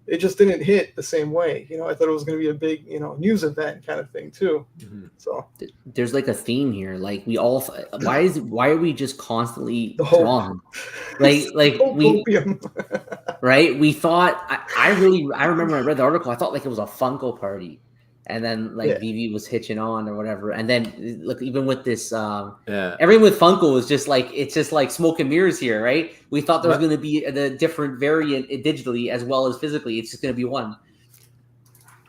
[SPEAKER 4] it just didn't hit the same way. I thought it was going to be a big, news event kind of thing too. Mm-hmm. So
[SPEAKER 2] there's like a theme here. Like we all, why are we just constantly wrong? Like we, right? We thought, I remember I read the article. I thought like it was a Funko party. And then Veve was hitching on or whatever. And then look, even with this, everything with Funko is just like, it's just like smoke and mirrors here, right? We thought there was going to be the different variant digitally as well as physically. It's just going to be one.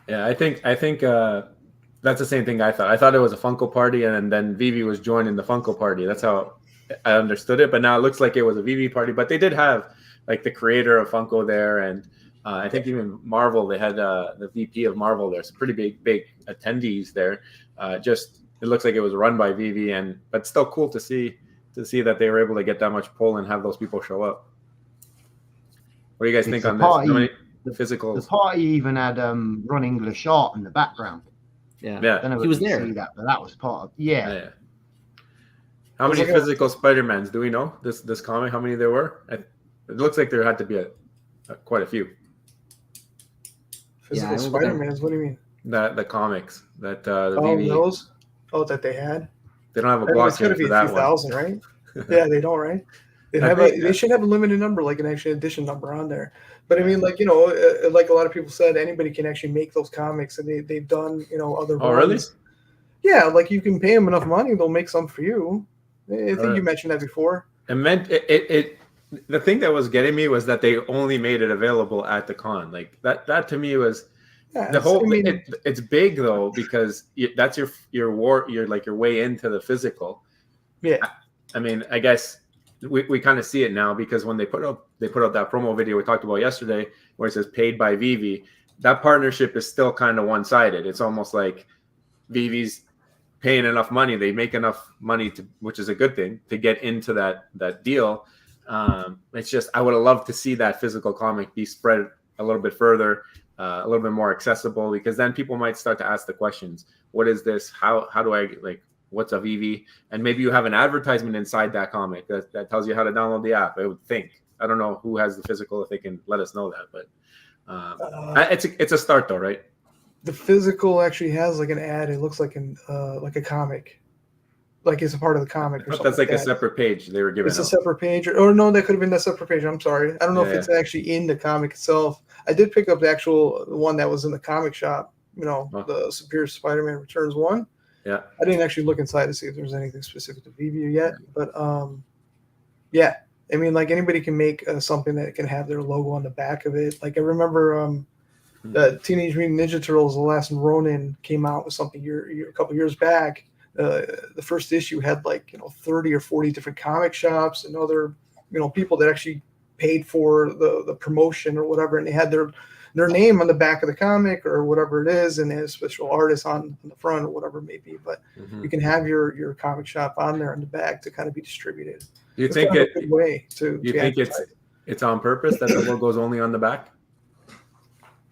[SPEAKER 1] Yeah, I think that's the same thing I thought. I thought it was a Funko party, and then Veve was joining the Funko party. That's how I understood it. But now it looks like it was a Veve party. But they did have like the creator of Funko there, and I think even Marvel, they had the VP of Marvel there. Some pretty big attendees there. It looks like it was run by Veve, but still cool to see that they were able to get that much pull and have those people show up. What do you guys think on this? The physicals.
[SPEAKER 3] The party even had Ron English art in the background.
[SPEAKER 2] Yeah.
[SPEAKER 3] I don't know
[SPEAKER 2] he was there.
[SPEAKER 3] See that, but that was part of yeah.
[SPEAKER 1] How many physical Spider-Mans do we know? This comic, how many there were? It looks like there had to be quite a few.
[SPEAKER 4] Physical Spider-Mans? What do you mean?
[SPEAKER 1] The comics that the
[SPEAKER 4] Veve. Those? Oh, that they had.
[SPEAKER 1] They don't have a block for that one.
[SPEAKER 4] 1,000, right? Yeah, they don't, right? They should have a limited number, like an actual edition number on there. But I mean, like like a lot of people said, anybody can actually make those comics, and they've done other.
[SPEAKER 1] Oh, really?
[SPEAKER 4] Yeah, like you can pay them enough money, they'll make some for you. I think you mentioned that before.
[SPEAKER 1] It meant it the thing that was getting me was that they only made it available at the con. Like that to me was the whole. It's big though because that's your way into the physical.
[SPEAKER 4] Yeah.
[SPEAKER 1] I mean, I guess we kind of see it now because when they put out that promo video we talked about yesterday where it says paid by Veve, that partnership is still kind of one-sided. It's almost like Veve's paying enough money, they make enough money which is a good thing, to get into that deal. It's just I would have loved to see that physical comic be spread a little bit further, a little bit more accessible, because then people might start to ask the questions: what is this? How do I what's a Veve? And maybe you have an advertisement inside that comic that tells you how to download the app. I would think. I don't know who has the physical, if they can let us know that, but it's a start though, right?
[SPEAKER 4] The physical actually has like an ad. It looks like a comic, like it's a part of the comic. Or something
[SPEAKER 1] that's like a separate page they were giving.
[SPEAKER 4] It's a separate page, or no, that could have been a separate page. I'm sorry, I don't know if it's actually in the comic itself. I did pick up the actual one that was in the comic shop. The Superior Spider-Man Returns one.
[SPEAKER 1] Yeah,
[SPEAKER 4] I didn't actually look inside to see if there's anything specific to Veve yet, but yeah. I mean, like anybody can make something that can have their logo on the back of it. Like I remember the Teenage Mutant Ninja Turtles: The Last Ronin came out with something a couple years back. The first issue had 30 or 40 different comic shops and other people that actually paid for the promotion or whatever, and they had their name on the back of the comic or whatever it is, and they have special artists on the front or whatever it may be. But you can have your comic shop on there on the back to kind of be distributed.
[SPEAKER 1] You think a good
[SPEAKER 4] way to?
[SPEAKER 1] You think it's on purpose that the logo is only on the back?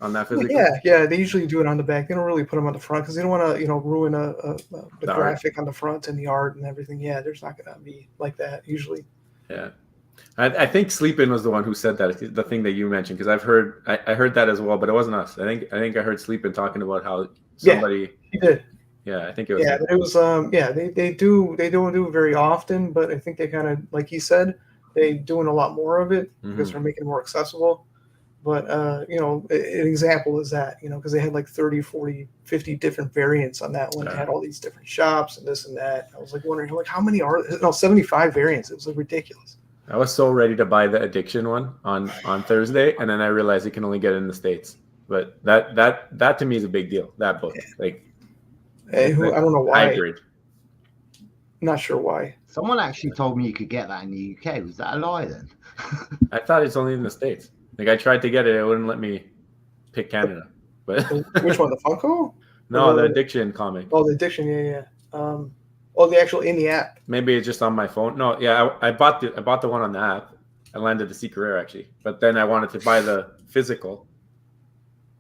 [SPEAKER 1] On that physical?
[SPEAKER 4] Yeah. They usually do it on the back. They don't really put them on the front because they don't want to, ruin the graphic on the front and the art and everything. Yeah, there's not going to be like that usually.
[SPEAKER 1] Yeah, I think Sleepin was the one who said that. The thing that you mentioned, because I heard that as well, but it wasn't us. I think I heard Sleepin talking about how somebody.
[SPEAKER 4] He did.
[SPEAKER 1] Yeah, I think it was.
[SPEAKER 4] Yeah, it was. They don't do it very often, but I think they kind of, like he said, they doing a lot more of it because they're making it more accessible. But, an example is that, because they had 30, 40, 50 different variants on that one. They had all these different shops and this and that. I was wondering, how many are there? No, 75 variants. It was ridiculous.
[SPEAKER 1] I was so ready to buy the Addiction one on Thursday, and then I realized you can only get it in the States. But that to me is a big deal, that book.
[SPEAKER 4] I don't know why.
[SPEAKER 1] Hybrid.
[SPEAKER 4] Not sure why.
[SPEAKER 3] Someone actually told me you could get that in the UK. Was that a lie then?
[SPEAKER 1] I thought it's only in the States. I tried to get it wouldn't let me pick Canada. But
[SPEAKER 4] which one, the Funko?
[SPEAKER 1] No, the Addiction comic.
[SPEAKER 4] Oh, the Addiction, yeah. The actual in the app.
[SPEAKER 1] Maybe it's just on my phone. No, yeah, I bought the one on the app. I landed to Secret Rare actually, but then I wanted to buy the physical,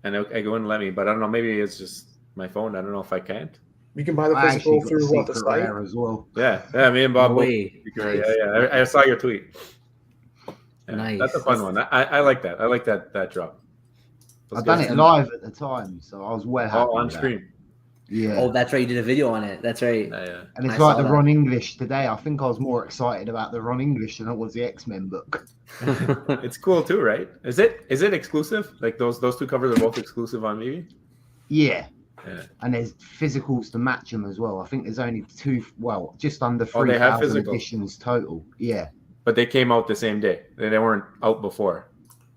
[SPEAKER 1] and it wouldn't let me. But I don't know. Maybe it's just my phone. I don't know if I can't.
[SPEAKER 4] You can buy the physical through the site
[SPEAKER 3] as well.
[SPEAKER 1] Yeah, me and Bob.
[SPEAKER 2] Nice.
[SPEAKER 1] Yeah. I saw your tweet. Yeah,
[SPEAKER 2] nice.
[SPEAKER 1] That's a fun one. I like that. I like that drop.
[SPEAKER 3] I've done it live at the time, so I was well happy.
[SPEAKER 1] On screen.
[SPEAKER 3] Yeah.
[SPEAKER 2] Oh, that's right. You did a video on it. That's right.
[SPEAKER 1] Yeah.
[SPEAKER 3] And it's like the Ron English today. I think I was more excited about the Ron English than I was the X-Men book.
[SPEAKER 1] It's cool too, right? Is it exclusive? Like those two covers are both exclusive on Veve?
[SPEAKER 3] Yeah. And there's physicals to match them as well. I think there's only just under 3,000 editions total. Yeah.
[SPEAKER 1] But they came out the same day. They weren't out before.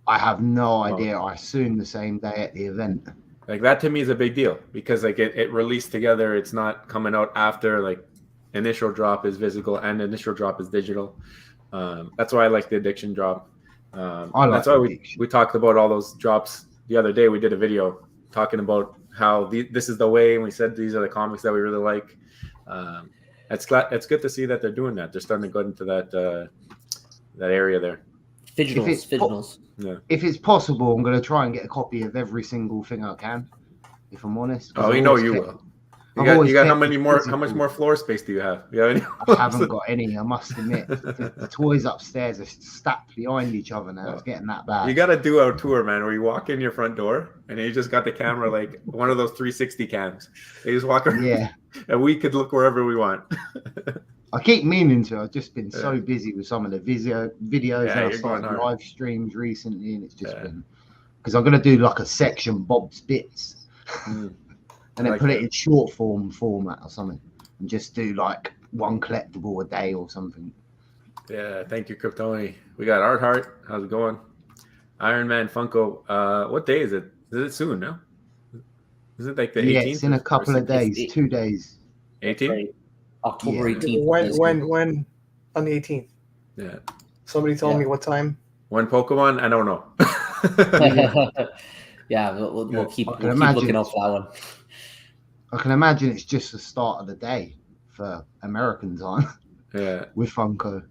[SPEAKER 3] I have no idea. I assume the same day at the event.
[SPEAKER 1] That to me is a big deal because it released together. It's not coming out after. Initial drop is physical and initial drop is digital. That's why I like the Addiction drop. That's why we talked about all those drops the other day. We did a video talking about how this is the way, and we said these are the comics that we really like. It's good to see that they're doing that. They're starting to go into that area there.
[SPEAKER 2] Fidgetals.
[SPEAKER 1] Yeah.
[SPEAKER 3] If it's possible, I'm going to try and get a copy of every single thing I can, if I'm honest.
[SPEAKER 1] Oh, you know you will. You got how much more floor space do you have?
[SPEAKER 3] I haven't got any, I must admit. The toys upstairs are stacked behind each other now. It's getting that bad.
[SPEAKER 1] You got to do a tour, man, where you walk in your front door and you just got the camera like one of those 360 cams. You just walk around.
[SPEAKER 3] Yeah.
[SPEAKER 1] And we could look wherever we want.
[SPEAKER 3] I keep meaning to. I've just been so busy with some of the videos and I started live streams recently, and it's just been because I'm going to do a section Bob's Bits and then put it in short format or something and just do one collectible a day or something.
[SPEAKER 1] Yeah, thank you, Cryptony. We got Art Heart. How's it going? Iron Man Funko. What day is it? Is it soon? No, is it like the 18th?
[SPEAKER 3] It's in a couple of days, 2 days.
[SPEAKER 1] 18th.
[SPEAKER 2] October
[SPEAKER 3] Yeah.
[SPEAKER 2] 18th.
[SPEAKER 4] When on the 18th?
[SPEAKER 1] Yeah.
[SPEAKER 4] Somebody told me what time.
[SPEAKER 1] When Pokemon? I don't know.
[SPEAKER 2] Yeah, we'll keep looking out for that one.
[SPEAKER 3] I can imagine it's just the start of the day for American time.
[SPEAKER 1] Yeah.
[SPEAKER 3] With Funko.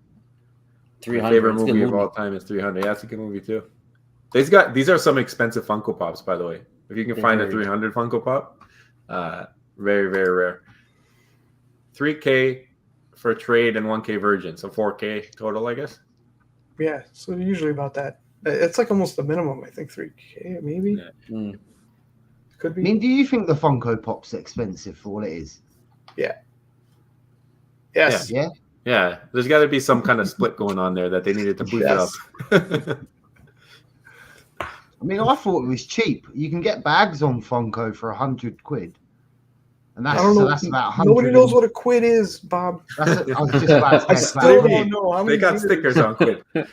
[SPEAKER 2] 300.
[SPEAKER 1] My favorite movie of all time is 300. Yeah, it's a good movie too. These are some expensive Funko Pops, by the way. If you can find a 300 Funko Pop, very, very rare. 3K for trade and 1K virgin, so 4K total, I guess.
[SPEAKER 4] Yeah, so usually about that. It's like almost the minimum, I think 3K maybe.
[SPEAKER 1] Yeah.
[SPEAKER 4] Could be.
[SPEAKER 3] I mean, do you think the Funko Pop's expensive for what it is?
[SPEAKER 4] Yeah. Yes.
[SPEAKER 3] Yeah.
[SPEAKER 1] Yeah, there's got to be some kind of split going on there that they needed to boost it up.
[SPEAKER 3] I mean, I thought it was cheap. You can get bags on Funko for £100, and that's about 100.
[SPEAKER 4] Nobody knows what a quid is, Bob.
[SPEAKER 3] I was just about to say,
[SPEAKER 4] I still don't know. How
[SPEAKER 1] they
[SPEAKER 4] many
[SPEAKER 1] got stickers on quid.
[SPEAKER 3] I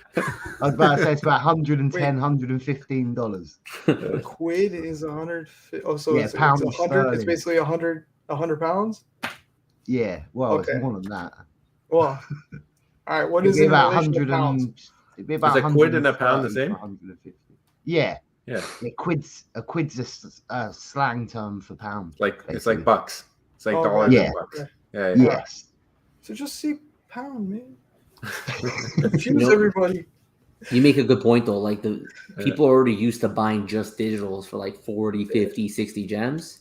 [SPEAKER 3] was about to say it's about $110, $115.
[SPEAKER 4] A quid is 100. Oh, so
[SPEAKER 3] Yeah,
[SPEAKER 4] it's
[SPEAKER 3] pounds
[SPEAKER 4] 100.
[SPEAKER 3] sterling.
[SPEAKER 4] It's basically 100 pounds.
[SPEAKER 3] Yeah, well,
[SPEAKER 4] Okay.
[SPEAKER 3] it's more than that.
[SPEAKER 4] Well, all right. What
[SPEAKER 3] It'd
[SPEAKER 4] is
[SPEAKER 3] be
[SPEAKER 4] it in
[SPEAKER 3] about
[SPEAKER 4] relation to
[SPEAKER 3] 100
[SPEAKER 4] pounds?
[SPEAKER 3] and it'd be about
[SPEAKER 1] Is a quid and a pound the
[SPEAKER 3] 130
[SPEAKER 1] same?
[SPEAKER 3] for 150. Yeah.
[SPEAKER 1] Yeah.
[SPEAKER 3] A quid's a slang term for pound.
[SPEAKER 1] Like it's
[SPEAKER 3] basically.
[SPEAKER 1] like bucks. It's like
[SPEAKER 4] Oh,
[SPEAKER 1] dollars
[SPEAKER 3] yeah.
[SPEAKER 1] and bucks.
[SPEAKER 4] Okay.
[SPEAKER 1] Yeah.
[SPEAKER 3] Yes.
[SPEAKER 4] So just see pound, man. Confuse everybody.
[SPEAKER 2] You make a good point though. Like the people are already used to buying just digitals for like 40, 50, 60 gems.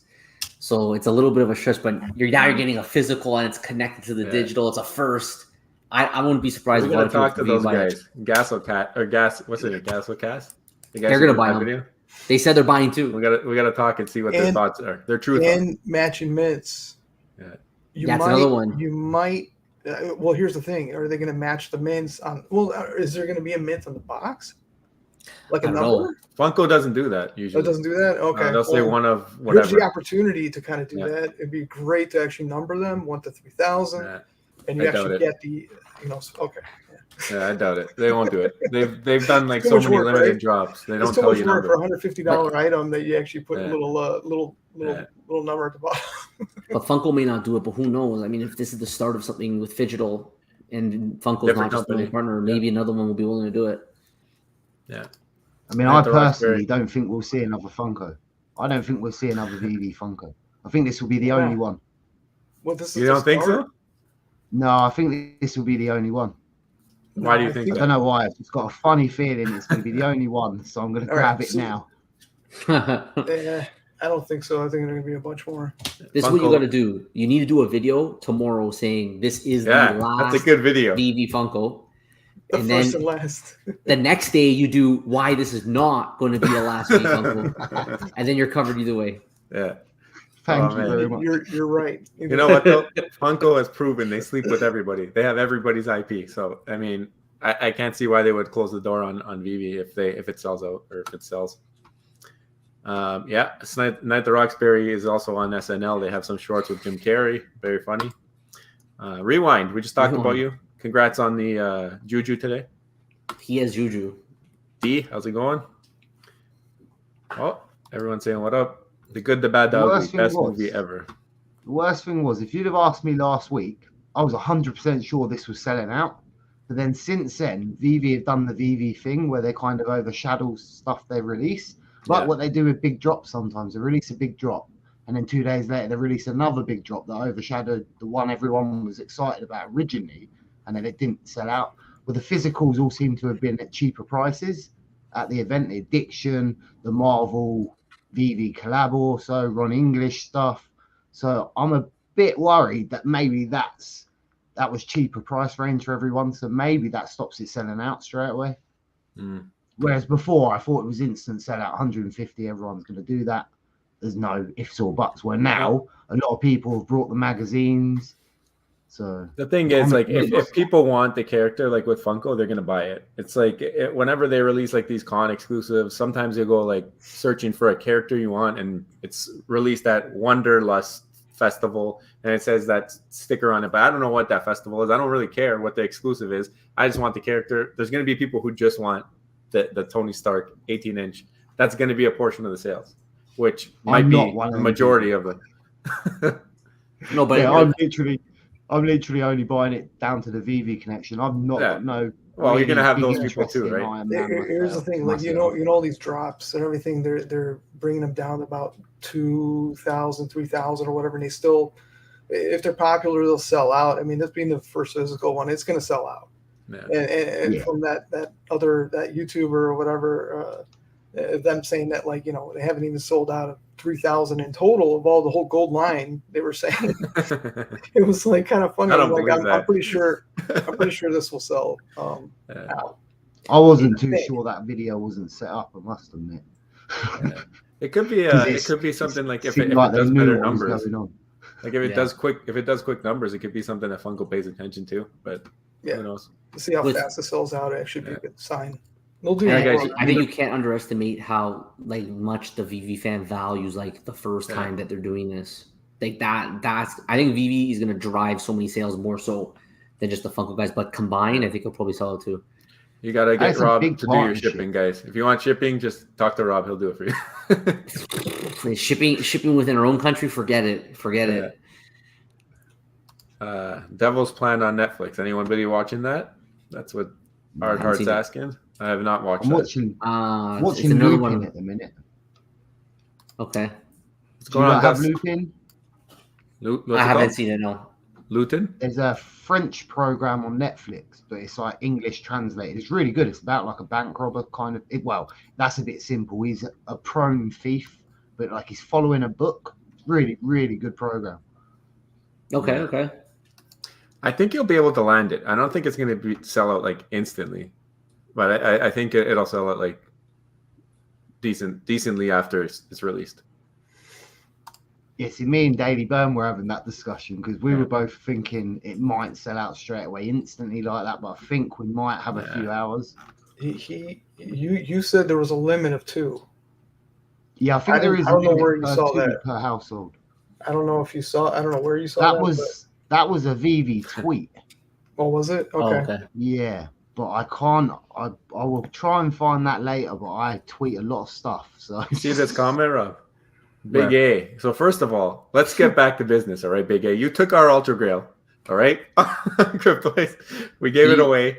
[SPEAKER 2] So it's a little bit of a stress, but you're getting a physical and it's connected to the digital. It's a first. I wouldn't be surprised.
[SPEAKER 1] We're gonna talk to those guys. Gasocat or Gas. What's it? Gasocast.
[SPEAKER 2] They're gonna buy them. They said they're buying too.
[SPEAKER 1] We gotta talk and see what their thoughts are. Their truth.
[SPEAKER 4] And matching mints.
[SPEAKER 1] Yeah.
[SPEAKER 2] That's another one.
[SPEAKER 4] You might. Well, here's the thing: are they going to match the mints on? Well, is there going to be a mint on the box? Like a number?
[SPEAKER 2] Know.
[SPEAKER 1] Funko doesn't do that
[SPEAKER 4] Oh,
[SPEAKER 1] usually.
[SPEAKER 4] it doesn't do that. Okay,
[SPEAKER 1] they'll say one of whatever.
[SPEAKER 4] Here's the opportunity to kind of do that. It'd be great to actually number them 1 to 3,000, and you actually get the. Okay.
[SPEAKER 1] Yeah, I doubt it. They won't do it. They've done like so many limited drops. They don't
[SPEAKER 4] it's too
[SPEAKER 1] tell
[SPEAKER 4] much
[SPEAKER 1] you
[SPEAKER 4] work
[SPEAKER 1] number.
[SPEAKER 4] for a $150 item that you actually put a little number at the bottom.
[SPEAKER 2] But Funko may not do it, but who knows? I mean, if this is the start of something with Phygital and Funko's
[SPEAKER 1] Different
[SPEAKER 2] not just
[SPEAKER 1] company.
[SPEAKER 2] a partner, maybe another one will be willing to do it.
[SPEAKER 1] Yeah.
[SPEAKER 3] I mean, I personally don't think we'll see another Funko. I don't think we'll see another VV Funko. I think this will be the only one.
[SPEAKER 4] Well, this is
[SPEAKER 1] You don't think so?
[SPEAKER 3] No, I think this will be the only one.
[SPEAKER 1] Why do you think
[SPEAKER 3] I
[SPEAKER 1] that?
[SPEAKER 3] don't know why. I've just got a funny feeling it's going to be the only one, so I'm going to grab it now.
[SPEAKER 4] I don't think so. I think there are going to be a bunch more.
[SPEAKER 2] This is what you got to do. You need to do a video tomorrow saying this is the last
[SPEAKER 1] that's a good video.
[SPEAKER 2] VV Funko.
[SPEAKER 4] The
[SPEAKER 2] and
[SPEAKER 4] first
[SPEAKER 2] then
[SPEAKER 4] and last.
[SPEAKER 2] the next day you do why this is not going to be the last VV Funko. And then you're covered either way.
[SPEAKER 1] Yeah.
[SPEAKER 3] Thank you very much.
[SPEAKER 4] You're right.
[SPEAKER 1] You know what though? Funko has proven they sleep with everybody. They have everybody's IP. So I mean, I can't see why they would close the door on VV if it sells out or if it sells. Night the Roxbury is also on SNL. They have some shorts with Jim Carrey. Very funny. Rewind. We just talked about you. Congrats on the Juju today.
[SPEAKER 2] He has Juju.
[SPEAKER 1] D, how's it going? Oh, everyone's saying what up. The Good, the Bad, the Ugly. Best movie ever.
[SPEAKER 3] The worst thing was, if you'd have asked me last week, I was 100% sure this was selling out. But then since then, VV have done the VV thing where they kind of overshadow stuff they release. Like what they do with big drops sometimes. They release a big drop, and then 2 days later, they release another big drop that overshadowed the one everyone was excited about originally, and then it didn't sell out. But the physicals all seem to have been at cheaper prices at the event. The Addiction, the Marvel VV collab also, Ron English stuff. So I'm a bit worried that maybe that was cheaper price range for everyone. So maybe that stops it selling out straight away. Whereas before I thought it was instant sellout, 150, everyone's going to do that. There's no ifs or buts. Where now a lot of people have brought the magazines. So
[SPEAKER 1] the thing is, like, if people want the character, like with Funko, they're gonna buy it. It's like whenever they release like these con exclusives, sometimes they go like searching for a character you want, and it's released at Wonderlust festival, and it says that sticker on it, but I don't know what that festival is. I don't really care what the exclusive is. I just want the character. There's going to be people who just want the Tony Stark 18-inch. That's going to be a portion of the sales, which might be the majority of it.
[SPEAKER 2] No, but
[SPEAKER 3] yeah, I'm literally only buying it down to the Veve connection. I'm not no.
[SPEAKER 1] Well, you're gonna have those people too, right?
[SPEAKER 4] Here's the thing, like you know all these drops and everything. They're bringing them down to about 2,000, 3,000 or whatever, and they still, if they're popular, they'll sell out. I mean, this being the first physical one, it's gonna sell out. Yeah. And from that YouTuber or whatever, them saying that like they haven't even sold out of 3,000 in total of all the whole gold line. They were saying it was like kind of funny. I'm pretty sure this will sell out.
[SPEAKER 3] I wasn't too sure that video wasn't set up. I must admit.
[SPEAKER 1] It could be something like if it does better numbers. Like if it does quick numbers, it could be something that Funko pays attention to. But who knows?
[SPEAKER 4] To see how fast it sells out, it should be a good sign.
[SPEAKER 2] I think you can't underestimate how like much the Veve fan values like the first time that they're doing this. Like that's I think Veve is gonna drive so many sales more so than just the Funko guys. But combined, I think it'll probably sell it too.
[SPEAKER 1] You gotta get Rob to do your shipping, guys. If you want shipping, just talk to Rob. He'll do it for you. shipping within our own country, forget it. Devil's Plan on Netflix. Anybody watching that? That's what Heart's asking. I have not watched
[SPEAKER 3] I'm watching Lupin at the minute.
[SPEAKER 2] Okay.
[SPEAKER 1] What's going on?
[SPEAKER 3] Have Lupin?
[SPEAKER 2] I haven't seen it, no.
[SPEAKER 1] Luton?
[SPEAKER 3] There's a French program on Netflix, but it's like English translated. It's really good. It's about like a bank robber kind of. Well, that's a bit simple. He's a prone thief, but like he's following a book. Really, really good program.
[SPEAKER 2] Okay.
[SPEAKER 1] I think you'll be able to land it. I don't think it's going to sell out like instantly. But I think it'll sell it like decently after it's released.
[SPEAKER 3] Yeah, see, me and Daily Burn were having that discussion because we were both thinking it might sell out straight away instantly like that, but I think we might have a few hours.
[SPEAKER 4] You said there was a limit of 2.
[SPEAKER 3] Yeah, I think there is.
[SPEAKER 4] I don't know where you saw that
[SPEAKER 3] per household.
[SPEAKER 4] I don't know if you saw. I don't know where you saw that.
[SPEAKER 3] That was a Veve tweet.
[SPEAKER 4] Oh, was it? Okay.
[SPEAKER 3] Yeah. But I can't. I will try and find that later. But I tweet a lot of stuff. So
[SPEAKER 1] you see this comment, Rob? Big A. So first of all, let's get back to business. All right, Big A. You took our Ultra Grail. All right, Cryptoys. We gave it away.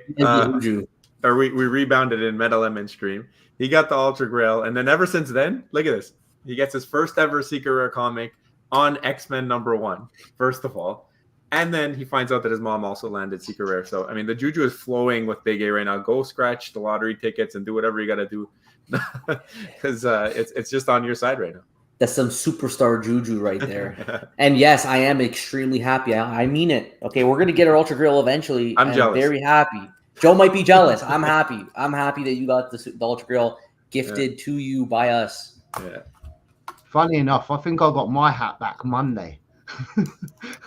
[SPEAKER 1] Or we rebounded in Metal Lemon stream. He got the Ultra Grail, and then ever since then, look at this. He gets his first ever Secret Rare comic on X-Men #1. First of all. And then he finds out that his mom also landed Secret Rare. So, I mean, the juju is flowing with Big A right now. Go scratch the lottery tickets and do whatever you got to do. Because it's just on your side right now.
[SPEAKER 2] That's some superstar juju right there. And yes, I am extremely happy. I mean it. Okay, we're going to get our Ultra Grill eventually.
[SPEAKER 1] I'm jealous.
[SPEAKER 2] Very happy. Joe might be jealous. I'm happy. I'm happy that you got the Ultra Grill gifted to you by us.
[SPEAKER 1] Yeah.
[SPEAKER 3] Funny enough, I think I got my hat back Monday.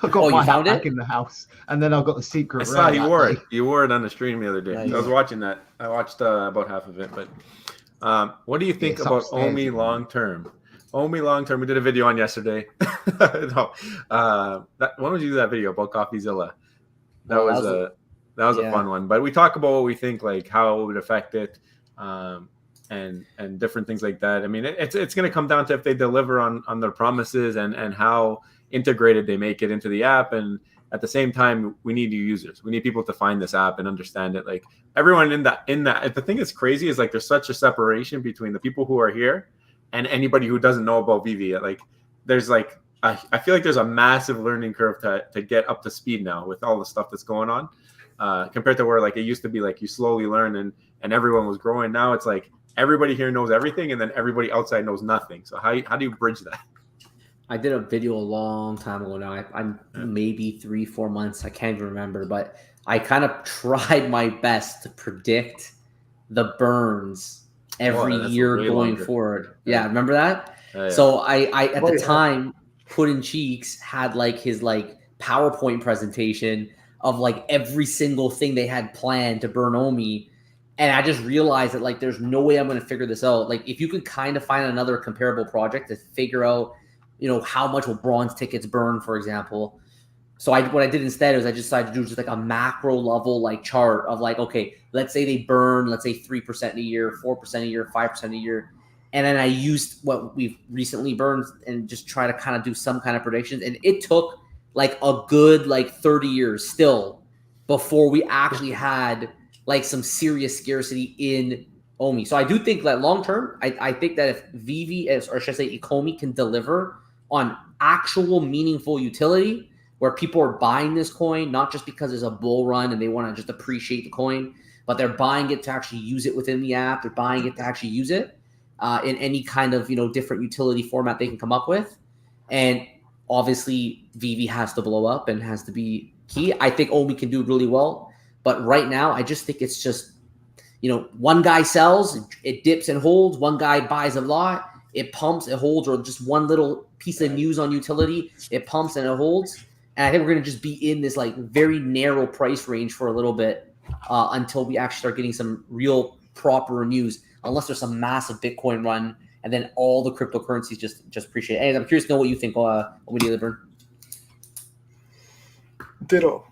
[SPEAKER 3] I got my hat back in the house, and then I got the Secret Rare.
[SPEAKER 1] I saw you wore it. You wore it on the stream the other day. I was watching that. I watched about half of it. But what do you think about Omi long term? Omi long term. We did a video on yesterday. When did you do that video about CoffeeZilla? That was a fun one. But we talk about what we think, like how it would affect it, and different things like that. I mean, it's going to come down to if they deliver on their promises and how integrated they make it into the app. And at the same time, we need new users. We need people to find this app and understand it. Like everyone in that. The thing that's crazy is like there's such a separation between the people who are here and anybody who doesn't know about Veve. Like there's like I feel like there's a massive learning curve to get up to speed now with all the stuff that's going on, compared to where like it used to be like you slowly learn and everyone was growing. Now it's like everybody here knows everything and then everybody outside knows nothing. So how do you bridge that?
[SPEAKER 2] I did a video a long time ago now. I'm maybe 3-4 months. I can't even remember, but I kind of tried my best to predict the burns every year going forward. Yeah, remember that? So I at the time, Puddin' Cheeks had like his like PowerPoint presentation of like every single thing they had planned to burn Omi. And I just realized that like there's no way I'm going to figure this out. Like if you can kind of find another comparable project to figure out how much will bronze tickets burn, for example. So what I did instead was I decided to do just like a macro level like chart of like, okay, let's say they burn, let's say 3% a year, 4% a year, 5% a year. And then I used what we've recently burned and just try to kind of do some kind of predictions. And it took like a good like 30 years still before we actually had like some serious scarcity in OMI. So I do think that long term, I think that if Veve, or should I say Ecomi, can deliver on actual meaningful utility where people are buying this coin, not just because there's a bull run and they want to just appreciate the coin, but they're buying it to actually use it within the app. They're buying it to actually use it in any kind of different utility format they can come up with. And obviously, Veve has to blow up and has to be key. I think OMI can do really well, but right now, I just think it's just one guy sells, it dips and holds. One guy buys a lot, it pumps, it holds, or just one little piece of news on utility, it pumps and it holds. And I think we're going to just be in this like very narrow price range for a little bit until we actually start getting some real proper news, unless there's some massive Bitcoin run and then all the cryptocurrencies just appreciate it. And I'm curious to know what you think, OMI Daily Burn.
[SPEAKER 4] Ditto.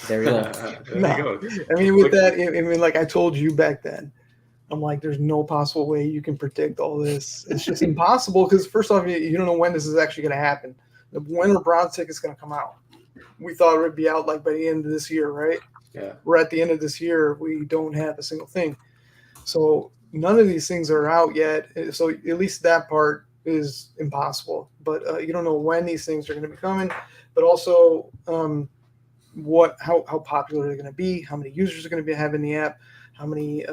[SPEAKER 2] There you go.
[SPEAKER 1] There you go.
[SPEAKER 4] I mean, with that, I mean, like I told you back then, I'm like, there's no possible way you can predict all this. It's just impossible because first off, you don't know when this is actually going to happen. When the bronze ticket's going to come out. We thought it would be out like by the end of this year, right?
[SPEAKER 1] Yeah.
[SPEAKER 4] We're at the end of this year. We don't have a single thing. So none of these things are out yet. So at least that part is impossible. But you don't know when these things are going to be coming. But also how popular they're going to be, how many users are going to be having the app, how many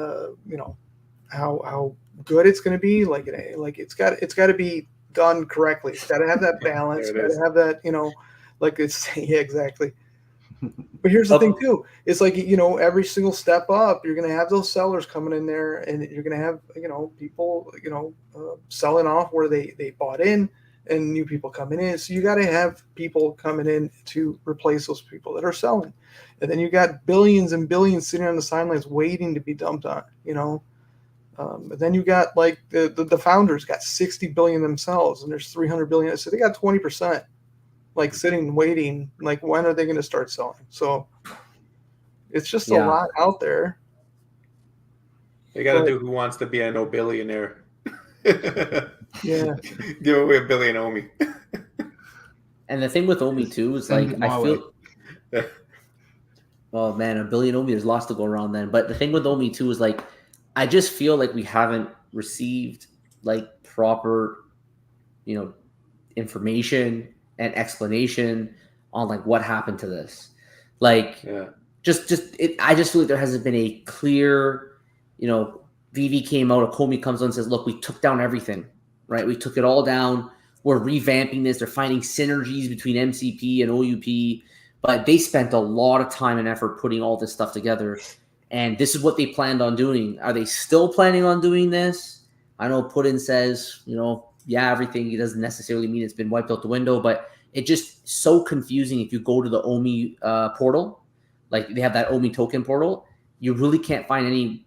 [SPEAKER 4] how good it's going to be. Like it's got to be done correctly. It's got to have that balance. It's got to have that, like it's exactly. But here's the thing too. It's like, every single step up, you're going to have those sellers coming in there and you're going to have, people, selling off where they bought in and new people coming in. So you got to have people coming in to replace those people that are selling. And then you got billions and billions sitting on the sidelines waiting to be dumped on, And then you got like the founders got 60 billion themselves and there's 300 billion. So they got 20% like sitting, waiting, like when are they going to start selling? So it's just a lot out there.
[SPEAKER 1] They got to do Who Wants to Be a No Billionaire.
[SPEAKER 4] Yeah.
[SPEAKER 1] Give away $1 billion OMI.
[SPEAKER 2] And the thing with OMI too is like, I feel, oh man, $1 billion OMI, there's lots to go around then. But the thing with OMI too is like, I just feel like we haven't received like proper, information and explanation on like what happened to this. Like, I just feel like there hasn't been a clear, Veve came out, Ecomi comes on and says, look, we took down everything, right? We took it all down. We're revamping this. They're finding synergies between MCP and OUP, but they spent a lot of time and effort putting all this stuff together. And this is what they planned on doing. Are they still planning on doing this? I know Putin says, everything. It doesn't necessarily mean it's been wiped out the window, but it's just so confusing if you go to the OMI portal. Like they have that OMI token portal. You really can't find any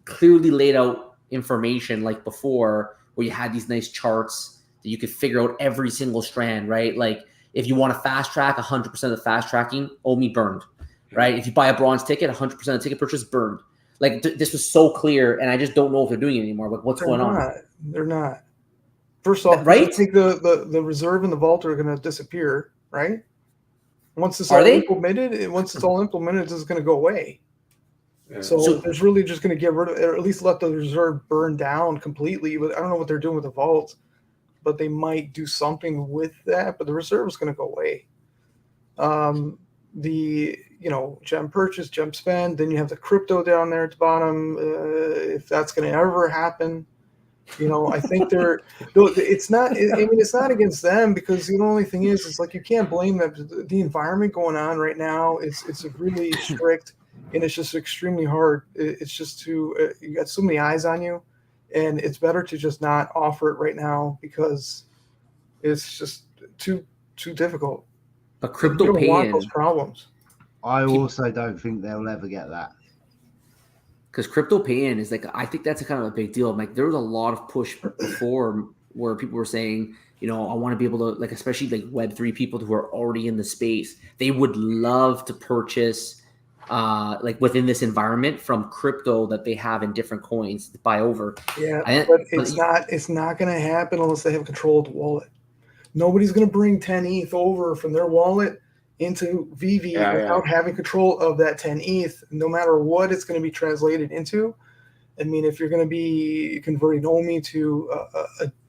[SPEAKER 2] clearly laid out information like before where you had these nice charts that you could figure out every single strand, right? Like if you want to fast track, 100% of the fast tracking, OMI burned. Right? If you buy a bronze ticket, 100% of the ticket purchase burned. Like this was so clear, and I just don't know if they're doing it anymore. Like what's going on?
[SPEAKER 4] They're not. First off,
[SPEAKER 2] right?
[SPEAKER 4] I think the reserve and the vault are going to disappear. Right? Once it's all implemented, it's just going to go away. Yeah. So there's really just going to get rid of, or at least let the reserve burn down completely. But I don't know what they're doing with the vault, but they might do something with that. But the reserve is going to go away. The gem purchase, gem spend, then you have the crypto down there at the bottom. If that's going to ever happen, I think it's not. It's not against them because the only thing is, it's like you can't blame them. The environment going on right now it's really strict and it's just extremely hard. It's just you got so many eyes on you, and it's better to just not offer it right now because it's just too difficult.
[SPEAKER 2] But crypto
[SPEAKER 4] you don't want
[SPEAKER 2] pay-in,
[SPEAKER 4] those problems.
[SPEAKER 3] I also don't think they'll ever get that.
[SPEAKER 2] Because crypto pay-in is like, I think that's a kind of a big deal. Like there was a lot of push before where people were saying, you know, I want to be able to, like, especially like Web3 people who are already in the space, they would love to purchase like within this environment from crypto that they have in different coins to buy over.
[SPEAKER 4] Yeah, but it's not going to happen unless they have control of the wallet. Nobody's going to bring 10 ETH over from their wallet into Veve without having control of that 10 ETH, no matter what it's going to be translated into. I mean, if you're going to be converting OMI to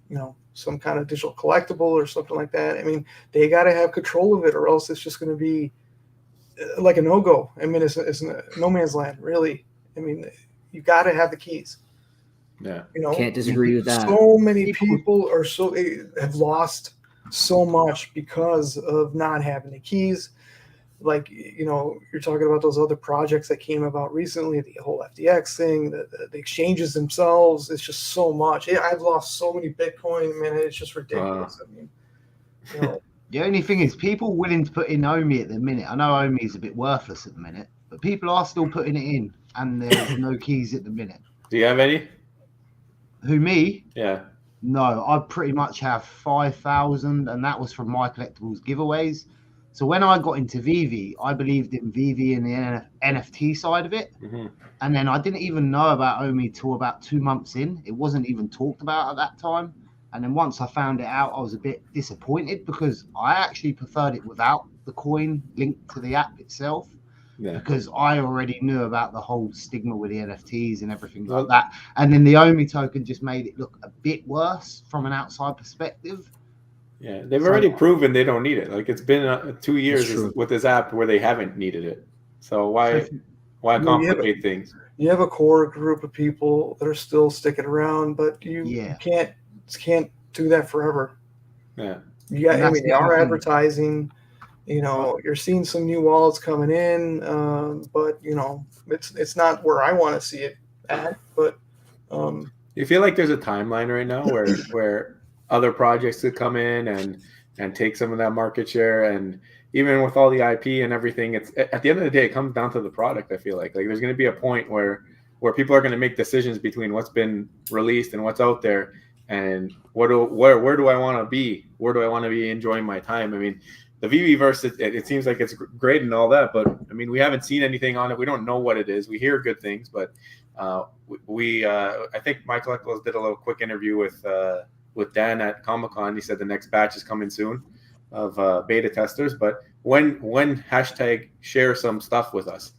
[SPEAKER 4] you know, some kind of digital collectible or something like that, I mean, they got to have control of it, or else it's just going to be like a no-go. I mean, it's no man's land, really. I mean, you got to have the keys.
[SPEAKER 1] Yeah,
[SPEAKER 2] you know, can't disagree with that.
[SPEAKER 4] So many people have lost so much because of not having the keys. Like, you know, you're talking about those other projects that came about recently, the whole FTX thing, the exchanges themselves. It's just so much. I've lost so many Bitcoin, man. It's just ridiculous. I mean, you know.
[SPEAKER 3] The only thing is, people willing to put in OMI at the minute. I know OMI is a bit worthless at the minute, but people are still putting it in, and there's no keys at the minute.
[SPEAKER 1] Do you have any?
[SPEAKER 3] Who, me?
[SPEAKER 1] Yeah.
[SPEAKER 3] No, I pretty much have 5,000, and that was from my collectibles giveaways. So when I got into Veve, I believed in Veve and the NFT side of it.
[SPEAKER 1] Mm-hmm.
[SPEAKER 3] And then I didn't even know about OMI till about 2 months in. It wasn't even talked about at that time. And then once I found it out, I was a bit disappointed because I actually preferred it without the coin linked to the app itself. Yeah. Because I already knew about the whole stigma with the NFTs and everything like that. And then the OMI token just made it look a bit worse from an outside perspective.
[SPEAKER 1] Yeah, they've already proven they don't need it. Like, it's been 2 years with this app where they haven't needed it. So why complicate things?
[SPEAKER 4] You have a core group of people that are still sticking around, but you can't do that forever.
[SPEAKER 1] Yeah,
[SPEAKER 4] you got. I mean, they are advertising. You know, you're seeing some new wallets coming in, but you know, it's not where I want to see it at. But
[SPEAKER 1] you feel like there's a timeline right now where other projects could come in and take some of that market share, and even with all the IP and everything, it's at the end of the day, it comes down to the product. I feel like there's going to be a point where people are going to make decisions between what's been released and what's out there, and where do I want to be? Where do I want to be enjoying my time? I mean, the Veveverse, it seems like it's great and all that, but I mean, we haven't seen anything on it. We don't know what it is. We hear good things, but I think My Collectibles did a little quick interview with Dan at Comic-Con. He said the next batch is coming soon of beta testers, but when hashtag share some stuff with us.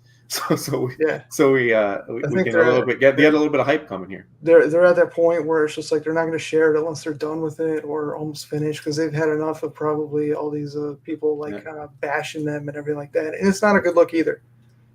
[SPEAKER 1] So we can a little bit get a little bit of hype coming here.
[SPEAKER 4] They're at that point where it's just like they're not going to share it unless they're done with it or almost finished, because they've had enough of probably all these people bashing them and everything like that, and it's not a good look either.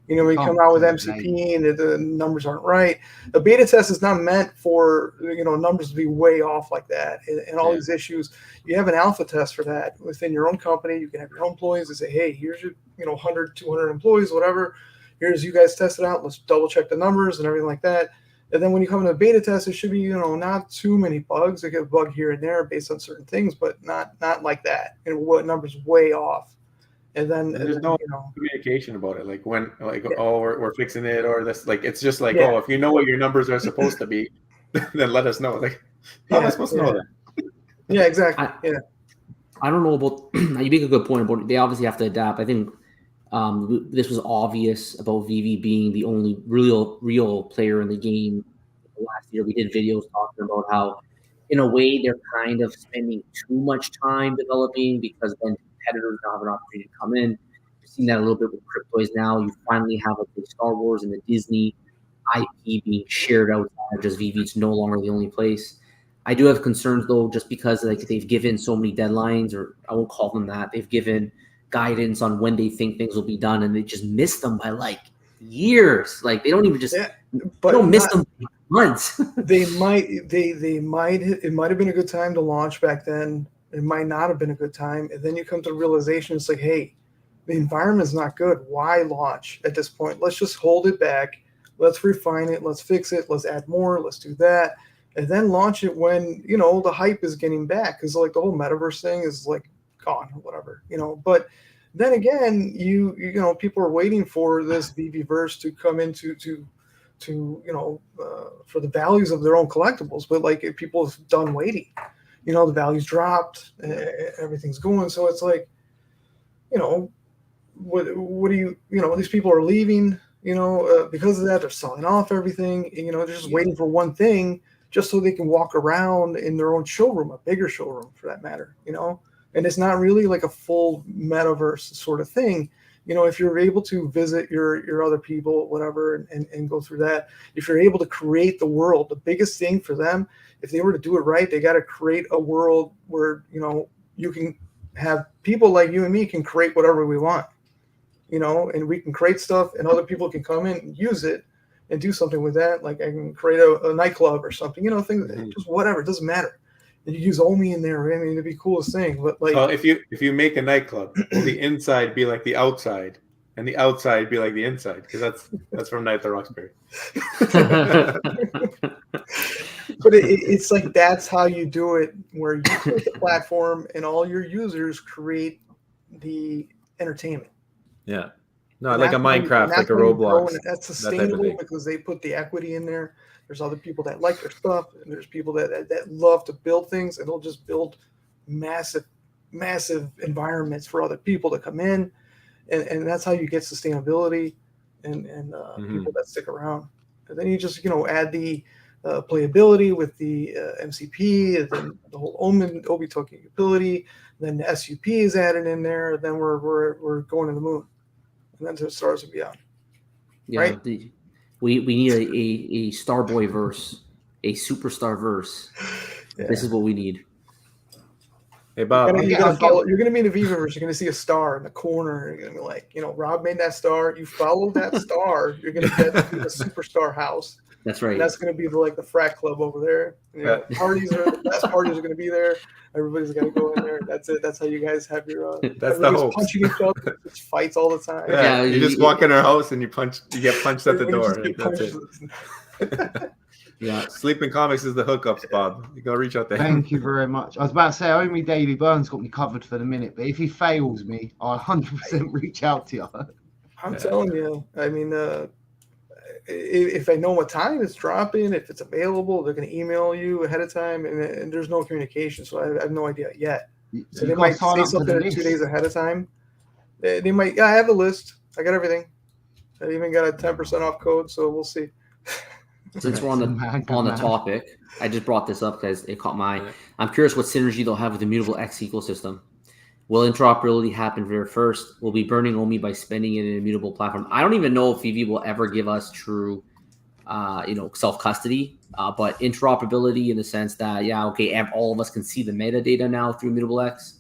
[SPEAKER 4] You know, when you come out with MCP and the numbers aren't right, the beta test is not meant for, you know, numbers to be way off like that. And all these issues, you have an alpha test for that within your own company. You can have your own employees and say, hey, here's your, 100, 200 employees, whatever. Here's you guys test it out. Let's double check the numbers and everything like that. And then when you come into a beta test, it should be, not too many bugs. They get a bug here and there based on certain things, but not like that. And what numbers way off. And then
[SPEAKER 1] there's no communication about it. Like we're fixing it, or this. Like, it's just like, oh, if you know what your numbers are supposed to be, then let us know. Like, how am I supposed to know that?
[SPEAKER 4] Yeah, exactly.
[SPEAKER 2] I don't know about. You make a good point about it. They obviously have to adapt. I think this was obvious about Veve being the only real player in the game. Last year, we did videos talking about how, in a way, they're kind of spending too much time developing, because then competitors now have an opportunity to come in. You've seen that a little bit with Cryptoys now. You finally have the Star Wars and the Disney IP being shared outside of just Veve. It's no longer the only place. I do have concerns, though, just because they've given so many deadlines, or I won't call them that. They've given guidance on when they think things will be done, and they just miss them by years. Like, they don't even just they don't miss them by months.
[SPEAKER 4] They might it might have been a good time to launch back then. It might not have been a good time. And then you come to the realization, it's like, hey, the environment's not good. Why launch at this point? Let's just hold it back. Let's refine it. Let's fix it. Let's add more. Let's do that. And then launch it when, the hype is getting back. Because the whole metaverse thing is gone or whatever, But then again, people are waiting for this Veveverse to come into for the values of their own collectibles. But people have done waiting. you know, the value's dropped, everything's going. So it's like, you know, what do you know, these people are leaving, you know, because of that, they're selling off everything, and, you know, they're just waiting for one thing just so they can walk around in their own showroom, a bigger showroom for that matter, you know. And it's not really like a full metaverse sort of thing. You know, if you're able to visit your other people, whatever, and go through that, if you're able to create the world, the biggest thing for them, if they were to do it right, they got to create a world where, you know, you can have people like you and me can create whatever we want, you know, and we can create stuff and other people can come in and use it and do something with that. Like I can create a nightclub or something, you know, things, just whatever, it doesn't matter. And you use Omi in there. I mean, it'd be the coolest thing. But like,
[SPEAKER 1] well, if you make a nightclub, will the inside be like the outside, and the outside be like the inside? Because that's from Night at the Roxbury.
[SPEAKER 4] But it's like that's how you do it, where you create the platform and all your users create the entertainment.
[SPEAKER 1] Yeah. No, like a Minecraft, like a Roblox.
[SPEAKER 4] That's sustainable because they put the equity in there. There's other people that like their stuff, and there's people that love to build things, and they'll just build massive environments for other people to come in, and that's how you get sustainability and people that stick around. And then you just, you know, add the playability with the MCP, and then the whole Obi token utility, then the SUP is added in there. Then we're going to the moon, and then to the stars and beyond.
[SPEAKER 2] Yeah,
[SPEAKER 4] right?
[SPEAKER 2] We need a Starboy verse, a superstar verse. Yeah. This is what we need.
[SPEAKER 1] Hey Bob,
[SPEAKER 4] you're gonna be in the Veve verse. You're gonna see a star in the corner. You're gonna be like, you know, Rob made that star. You follow that star. You're gonna get to the superstar house.
[SPEAKER 2] That's right.
[SPEAKER 4] And that's gonna be the frat club over there. You know, the best parties are gonna be there. Everybody's gonna go in there. That's it. That's how you guys have your.
[SPEAKER 1] That's the hope.
[SPEAKER 4] Punching each other. It's fights all the time.
[SPEAKER 1] Yeah, you just walk in our house and you get punched at the door. That's it. Yeah, Sleeping Comics is the hookups, Bob. You go reach out there.
[SPEAKER 3] Thank you very much. I was about to say, only Daily Burns got me covered for the minute, but if he fails me, I'll 100% reach out to you.
[SPEAKER 4] I'm telling you. I mean, if I know what time it's dropping, if it's available, they're going to email you ahead of time, and there's no communication, so I have no idea yet. So they might say something 2 days ahead of time. They might. Yeah, I have the list. I got everything. I even got a 10% off code, so we'll see.
[SPEAKER 2] Since we're on the topic, I just brought this up because it caught my eye. I'm curious what synergy they'll have with the Immutable X ecosystem. Will interoperability happen very first? We'll be burning Omi by spending it in an immutable platform. I don't even know if Veve will ever give us true, self-custody, but interoperability in the sense that, all of us can see the metadata now through Immutable X.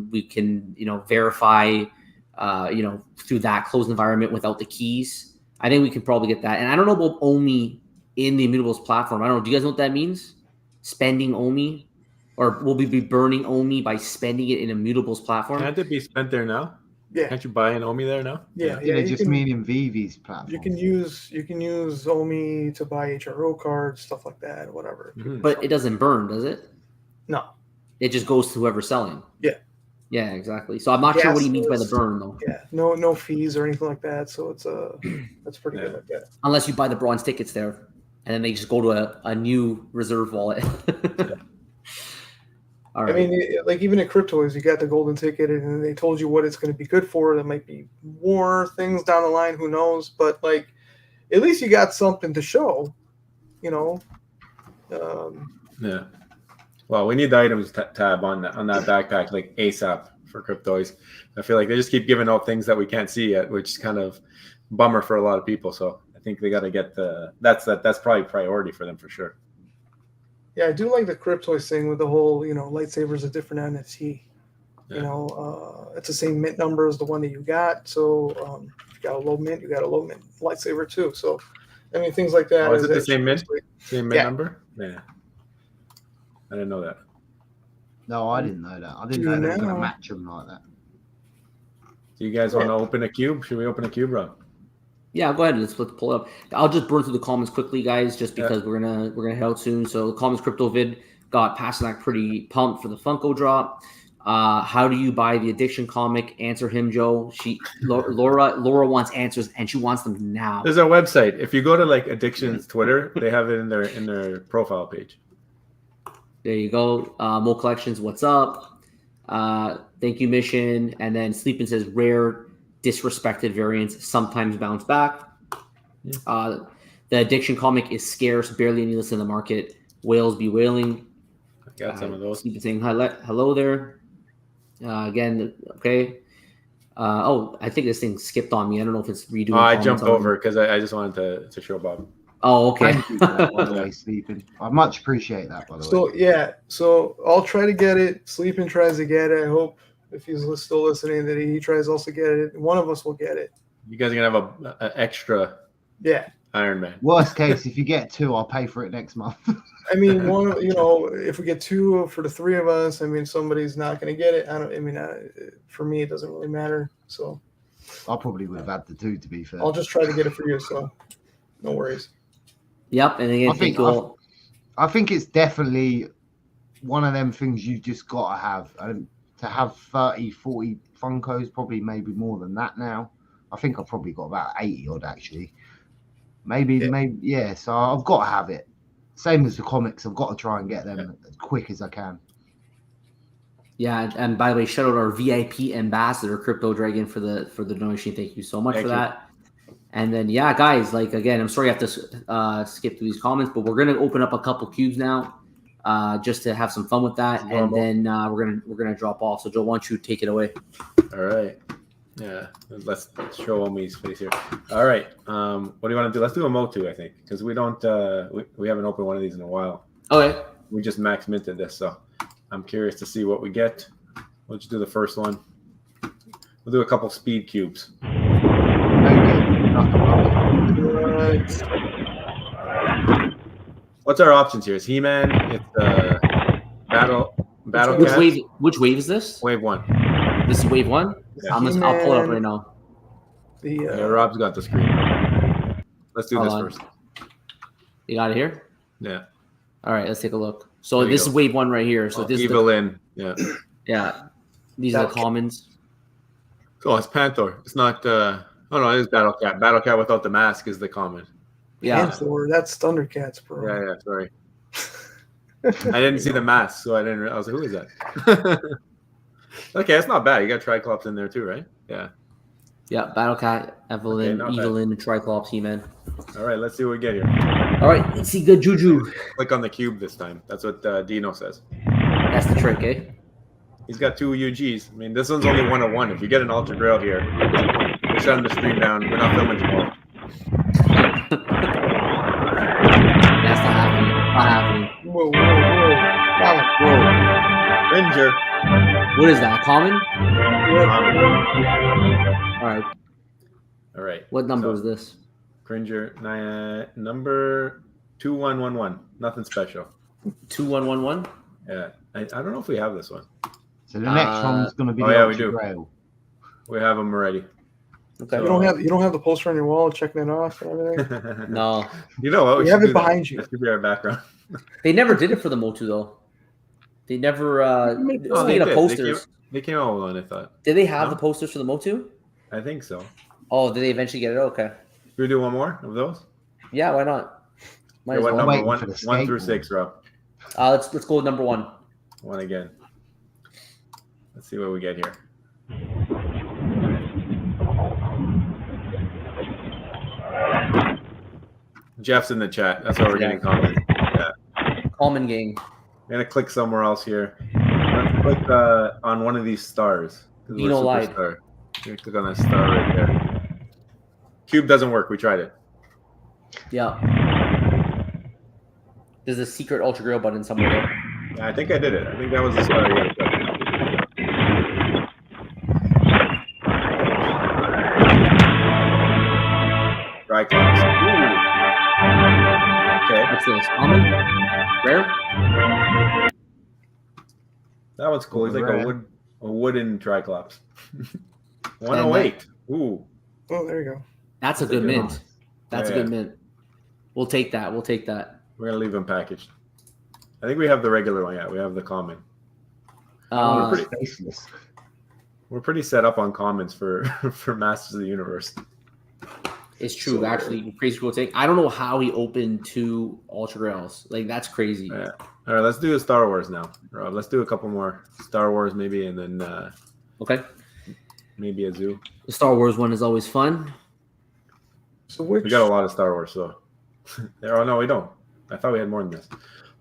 [SPEAKER 2] We can, verify, through that closed environment without the keys. I think we can probably get that. And I don't know about Omi in the Immutables platform. I don't know. Do you guys know what that means? Spending Omi? Or will we be burning Omi by spending it in Immutables platform?
[SPEAKER 1] Can't it be spent there now?
[SPEAKER 4] Yeah.
[SPEAKER 1] Can't you buy an Omi there now?
[SPEAKER 4] Yeah.
[SPEAKER 3] They just mean in Veve's platform.
[SPEAKER 4] You can use Omi to buy HRO cards, stuff like that, whatever.
[SPEAKER 2] Mm-hmm. But it doesn't burn, does it?
[SPEAKER 4] No.
[SPEAKER 2] It just goes to whoever's selling.
[SPEAKER 4] Yeah.
[SPEAKER 2] Yeah, exactly. So I'm not sure what he means by the burn, though.
[SPEAKER 4] Yeah, no fees or anything like that. So it's that's pretty good like that.
[SPEAKER 2] Unless you buy the bronze tickets there, and then they just go to a new reserve wallet. All right.
[SPEAKER 4] I mean, like even at Cryptoys, you got the golden ticket, and they told you what it's going to be good for. There might be more things down the line, who knows? But like, at least you got something to show,
[SPEAKER 1] Yeah. Well, we need the items tab on that backpack like ASAP for Cryptoys. I feel like they just keep giving out things that we can't see yet, which is kind of bummer for a lot of people. So I think they got to get that's probably priority for them for sure.
[SPEAKER 4] Yeah, I do like the Cryptoys thing with the whole, lightsabers a different NFT. Yeah. It's the same mint number as the one that you got. So if you got a low mint, you got a low mint lightsaber too. So I mean, things like that.
[SPEAKER 1] Oh, is it the same mint? Same mint number? Yeah. I didn't know that.
[SPEAKER 3] No, I didn't know that. I didn't know they were going to match them like that.
[SPEAKER 1] Do you guys want to open a cube? Should we open a cube, Rob?
[SPEAKER 2] Yeah, go ahead. Let's pull it up. I'll just burn through the comments quickly, guys, just because we're gonna head out soon. So the comments, Crypto Vid got Pasternak pretty pumped for the Funko drop. How do you buy the Addiction comic? Answer him, Joe. Laura wants answers, and she wants them now.
[SPEAKER 1] There's a website. If you go to like Addiction's Twitter, they have it in their profile page.
[SPEAKER 2] There you go. Mo Collections, what's up? Thank you, Mission. And then Sleeping says rare, disrespected variants sometimes bounce back. The Addiction comic is scarce, barely any list in the market. Whales be wailing.
[SPEAKER 1] I got some of those.
[SPEAKER 2] Sleeping saying hello there. Again, okay. I think this thing skipped on me. I don't know if it's redoing.
[SPEAKER 1] Oh, I jumped over because I just wanted to show Bob.
[SPEAKER 2] Oh, okay.
[SPEAKER 3] Thank you for that, by the way, Sleeping. I much appreciate that, by the way.
[SPEAKER 4] So yeah, so I'll try to get it. Sleeping tries to get it. I hope if he's still listening that he tries also get it. One of us will get it.
[SPEAKER 1] You guys are gonna have an extra Iron Man.
[SPEAKER 3] Worst case, if you get 2, I'll pay for it next month.
[SPEAKER 4] I mean, one, if we get 2 for the 3 of us, I mean, somebody's not going to get it. For me, it doesn't really matter. So
[SPEAKER 3] I probably would have had the 2, to be fair.
[SPEAKER 4] I'll just try to get it for you. So no worries.
[SPEAKER 2] Yep. And again,
[SPEAKER 3] I think it's definitely one of them things you just got to have. And to have 30, 40 Funkos, probably maybe more than that now. I think I've probably got about 80 odd, actually. Maybe. So I've got to have it. Same as the comics. I've got to try and get them as quick as I can.
[SPEAKER 2] Yeah, and by the way, shout out our VIP ambassador, Crypto Dragon, for the donation. Thank you so much for that. And then, guys, again, I'm sorry I have to skip through these comments, but we're gonna open up a couple cubes now, just to have some fun with that, and then we're gonna drop off. So Joe, why don't you take it away?
[SPEAKER 1] All right. Yeah, let's show Omi's face here. All right. What do you want to do? Let's do a Motu, I think, because we don't we haven't opened one of these in a while.
[SPEAKER 2] Okay.
[SPEAKER 1] We just max minted this, so I'm curious to see what we get. We'll just do the first one. We'll do a couple speed cubes. What's our options here? Is He-Man? It's Battle
[SPEAKER 2] Which wave is this?
[SPEAKER 1] Wave 1.
[SPEAKER 2] This is wave 1?
[SPEAKER 1] Yeah.
[SPEAKER 2] I'll pull it up right now.
[SPEAKER 1] Rob's got the screen. Let's do this first.
[SPEAKER 2] You got it here?
[SPEAKER 1] Yeah.
[SPEAKER 2] All right, let's take a look. So this is wave 1 right here. So this
[SPEAKER 1] Evil in. Yeah.
[SPEAKER 2] Yeah. These are the commons.
[SPEAKER 1] Oh, it's Panther. It's not oh no, it is Battle Cat. Battle Cat without the mask is the common.
[SPEAKER 2] Yeah.
[SPEAKER 4] Panther, that's Thundercats, bro.
[SPEAKER 1] Yeah, sorry. I didn't see the mask, so I was like, who is that? Okay, it's not bad. You got Triclops in there too, right? Yeah.
[SPEAKER 2] Yeah, Battle Cat, Evelyn, Triclops, He-Man.
[SPEAKER 1] All right, let's see what we get here.
[SPEAKER 2] All right, let's see good juju.
[SPEAKER 1] Click on the cube this time. That's what Dino says.
[SPEAKER 2] That's the trick, eh?
[SPEAKER 1] He's got 2 UGs. I mean, this one's only 1 of 1. If you get an Ultra Grail here, we're shutting the stream down. We're not filming tomorrow.
[SPEAKER 2] That's not happening. Not happening.
[SPEAKER 4] Whoa.
[SPEAKER 1] Ranger.
[SPEAKER 2] What is that? Common?
[SPEAKER 1] All right.
[SPEAKER 2] What number is this?
[SPEAKER 1] Cringer, number 2111. Nothing special.
[SPEAKER 2] 2111?
[SPEAKER 1] Yeah. I don't know if we have this one.
[SPEAKER 3] So the next one's going to be
[SPEAKER 1] we do.
[SPEAKER 3] Grail.
[SPEAKER 1] We have them already.
[SPEAKER 2] Okay.
[SPEAKER 4] You don't have the poster on your wall checking it off and everything?
[SPEAKER 2] No.
[SPEAKER 1] You know what?
[SPEAKER 4] We have it behind you.
[SPEAKER 1] That should be our background.
[SPEAKER 2] They never did it for the Motu though. They never speaking of posters.
[SPEAKER 1] They came out with one, I thought.
[SPEAKER 2] Did they have the posters for the Motu?
[SPEAKER 1] I think so.
[SPEAKER 2] Oh, did they eventually get it? Okay.
[SPEAKER 1] Should we do one more of those?
[SPEAKER 2] Yeah, why not?
[SPEAKER 1] What number? 1 through 6, Rob.
[SPEAKER 2] Let's go with number 1.
[SPEAKER 1] 1 again. Let's see what we get here. Jeff's in the chat. That's why we're getting comments. Yeah.
[SPEAKER 2] Common game.
[SPEAKER 1] I'm gonna click somewhere else here. Let's click on one of these stars.
[SPEAKER 2] Dino lied.
[SPEAKER 1] You're gonna click on that star right there. Cube doesn't work. We tried it.
[SPEAKER 2] Yeah. There's a secret Ultra Grail button somewhere there.
[SPEAKER 1] Yeah, I think I did it. I think that was the star. You gotta Triclops. Okay.
[SPEAKER 2] What's this? Common? Rare?
[SPEAKER 1] That one's cool. He's like a wooden Triclops. 108. Ooh.
[SPEAKER 4] Oh, there you go.
[SPEAKER 2] That's a good mint. That's a good mint. We'll take that.
[SPEAKER 1] We're gonna leave them packaged. I think we have the regular one. Yeah, we have the common. We're pretty set up on commons for Masters of the Universe.
[SPEAKER 2] It's true. Actually, crazy cool take. I don't know how he opened 2 Ultra Grails. Like, that's crazy.
[SPEAKER 1] Yeah. All right, let's do a Star Wars now, Rob. Let's do a couple more Star Wars, maybe, and then
[SPEAKER 2] Okay.
[SPEAKER 1] maybe a zoo.
[SPEAKER 2] The Star Wars one is always fun.
[SPEAKER 4] So which?
[SPEAKER 1] We got a lot of Star Wars, so. Oh no, we don't. I thought we had more than this.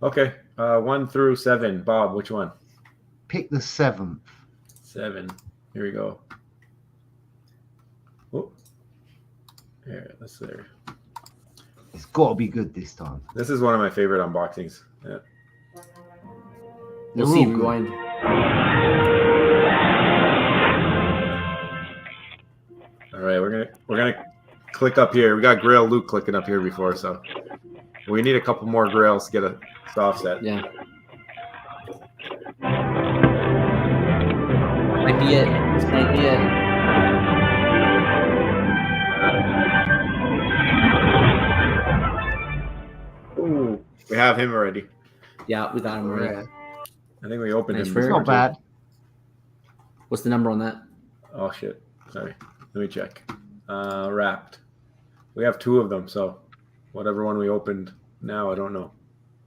[SPEAKER 1] Okay, 1 through 7. Bob, which one?
[SPEAKER 3] Pick the 7th.
[SPEAKER 1] 7. Here we go. Oh, here, let's see.
[SPEAKER 3] It's got to be good this time.
[SPEAKER 1] This is one of my favorite unboxings. Yeah.
[SPEAKER 2] We'll
[SPEAKER 3] They're
[SPEAKER 2] see.
[SPEAKER 3] all good.
[SPEAKER 2] Rewind.
[SPEAKER 1] All right, we're gonna click up here. We got Grail Luke clicking up here before, so we need a couple more Grails to get a soft set.
[SPEAKER 2] Yeah. Might be it. This might be it.
[SPEAKER 1] Ooh, we have him already.
[SPEAKER 2] Yeah, we got him already.
[SPEAKER 3] Yeah.
[SPEAKER 1] I think we opened
[SPEAKER 2] Nice
[SPEAKER 1] him.
[SPEAKER 2] for
[SPEAKER 3] It's
[SPEAKER 1] before,
[SPEAKER 3] not
[SPEAKER 1] too.
[SPEAKER 3] bad.
[SPEAKER 2] What's the number on that?
[SPEAKER 1] Oh shit! Sorry. Let me check. Wrapped. We have 2 of them, so whatever one we opened now, I don't know.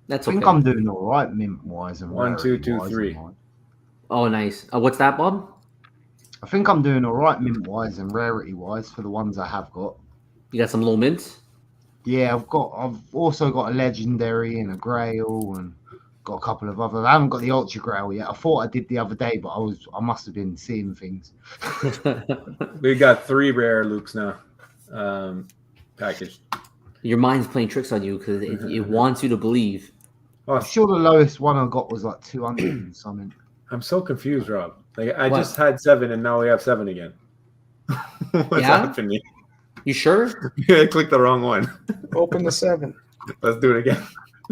[SPEAKER 2] That's
[SPEAKER 3] I
[SPEAKER 2] okay.
[SPEAKER 3] think I'm doing all right, mint wise and
[SPEAKER 1] 1, 2, 2,
[SPEAKER 3] rarity-wise
[SPEAKER 1] 3.
[SPEAKER 3] and mine.
[SPEAKER 2] Oh, nice. What's that, Bob?
[SPEAKER 3] I think I'm doing all right, mint wise and rarity wise for the ones I have got.
[SPEAKER 2] You got some low mints?
[SPEAKER 3] Yeah, I've also got a legendary and a grail and got a couple of others. I haven't got the ultra grail yet. I thought I did the other day, but I must have been seeing things.
[SPEAKER 1] We got 3 rare Lukes now. Packaged.
[SPEAKER 2] Your mind's playing tricks on you because it wants you to believe.
[SPEAKER 1] Oh,
[SPEAKER 3] I'm sure the lowest one I got was like 200 and something.
[SPEAKER 1] I'm so confused, Rob. Like I
[SPEAKER 2] What?
[SPEAKER 1] just had 7 and now we have 7 again. What's
[SPEAKER 2] Yeah?
[SPEAKER 1] happening?
[SPEAKER 2] You sure?
[SPEAKER 1] I clicked the wrong one.
[SPEAKER 4] Open the 7.
[SPEAKER 1] Let's do it again.